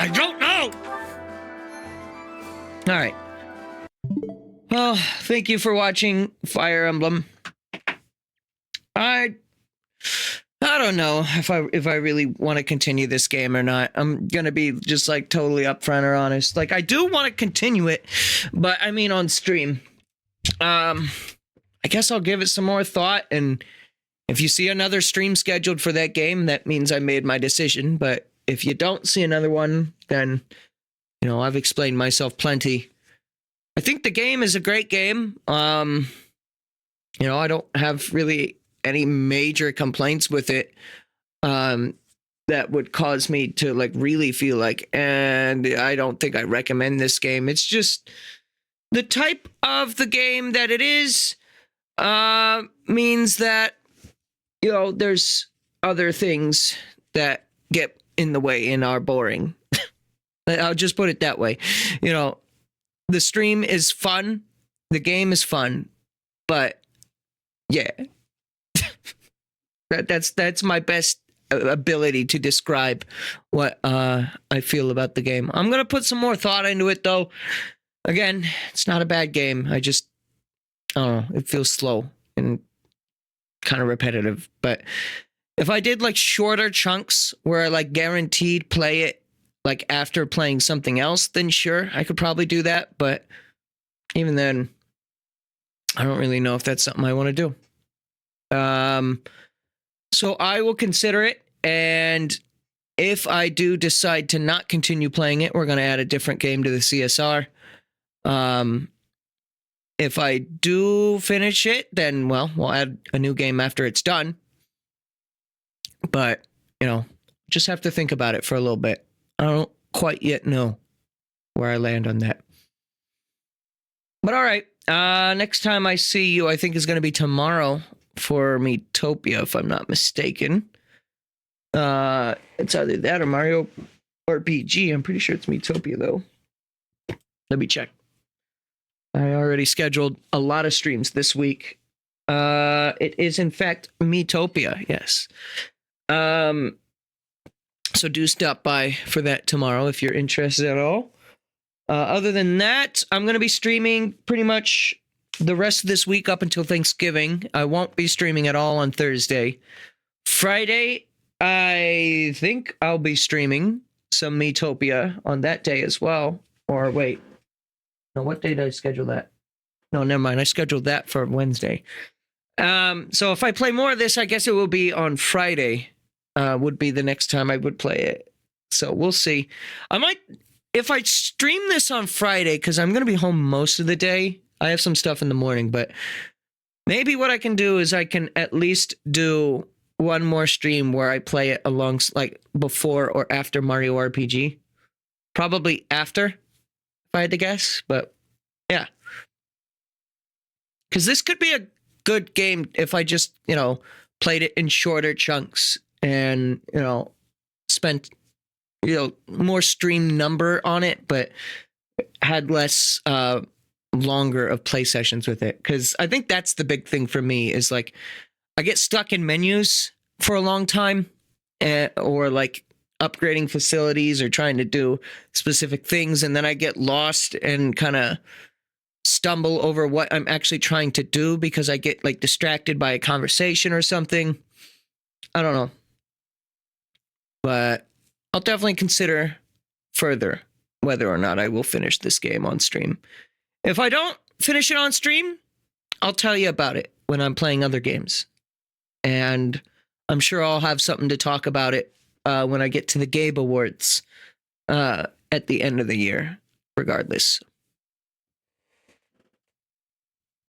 I don't know! Alright. Well, thank you for watching Fire Emblem. I don't know if I really want to continue this game or not. I'm gonna be just like totally upfront or honest. Like, I do want to continue it, but I mean on stream. I guess I'll give it some more thought, and if you see another stream scheduled for that game, that means I made my decision. But if you don't see another one, then, you know, I've explained myself plenty. I think the game is a great game. You know, I don't have really any major complaints with it that would cause me to like really feel like, and I don't think I recommend this game. It's just the type of the game that it is means that, you know, there's other things that get in the way and are boring. I'll just put it that way. You know, the stream is fun. The game is fun. But yeah, that's my best ability to describe what I feel about the game. I'm going to put some more thought into it, though. Again, it's not a bad game. I don't know. It feels slow and kind of repetitive. But if I did like shorter chunks where I like guaranteed play it like after playing something else, then sure, I could probably do that. But even then, I don't really know if that's something I want to do. So I will consider it, and if I do decide to not continue playing it, we're going to add a different game to the CSR. If I do finish it, then, well, we'll add a new game after it's done. But, just have to think about it for a little bit. I don't quite yet know where I land on that. But all right, next time I see you, I think is going to be tomorrow for Miitopia, if I'm not mistaken. It's either that or Mario RPG. I'm pretty sure it's Miitopia, though. Let me check. I already scheduled a lot of streams this week. It is, in fact, Miitopia, yes. So do stop by for that tomorrow if you're interested at all. Other than that, I'm going to be streaming pretty much the rest of this week up until Thanksgiving. I won't be streaming at all on Thursday. Friday, I think I'll be streaming some Miitopia on that day as well. Or wait. No, what day did I schedule that? No, never mind. I scheduled that for Wednesday. So if I play more of this, I guess it will be on Friday. Would be the next time I would play it. So we'll see. I might, if I stream this on Friday, because I'm going to be home most of the day. I have some stuff in the morning, but maybe what I can do is I can at least do one more stream where I play it along, like before or after Mario RPG. Probably after, if I had to guess, but yeah. Because this could be a good game if I just, played it in shorter chunks and, spent, more stream number on it, but had less longer of play sessions with it. Because I think that's the big thing for me is like, I get stuck in menus for a long time or like upgrading facilities or trying to do specific things. And then I get lost and kind of stumble over what I'm actually trying to do because I get like distracted by a conversation or something. I don't know. But I'll definitely consider further whether or not I will finish this game on stream. If I don't finish it on stream, I'll tell you about it when I'm playing other games. And I'm sure I'll have something to talk about it when I get to the Gabe Awards at the end of the year, regardless.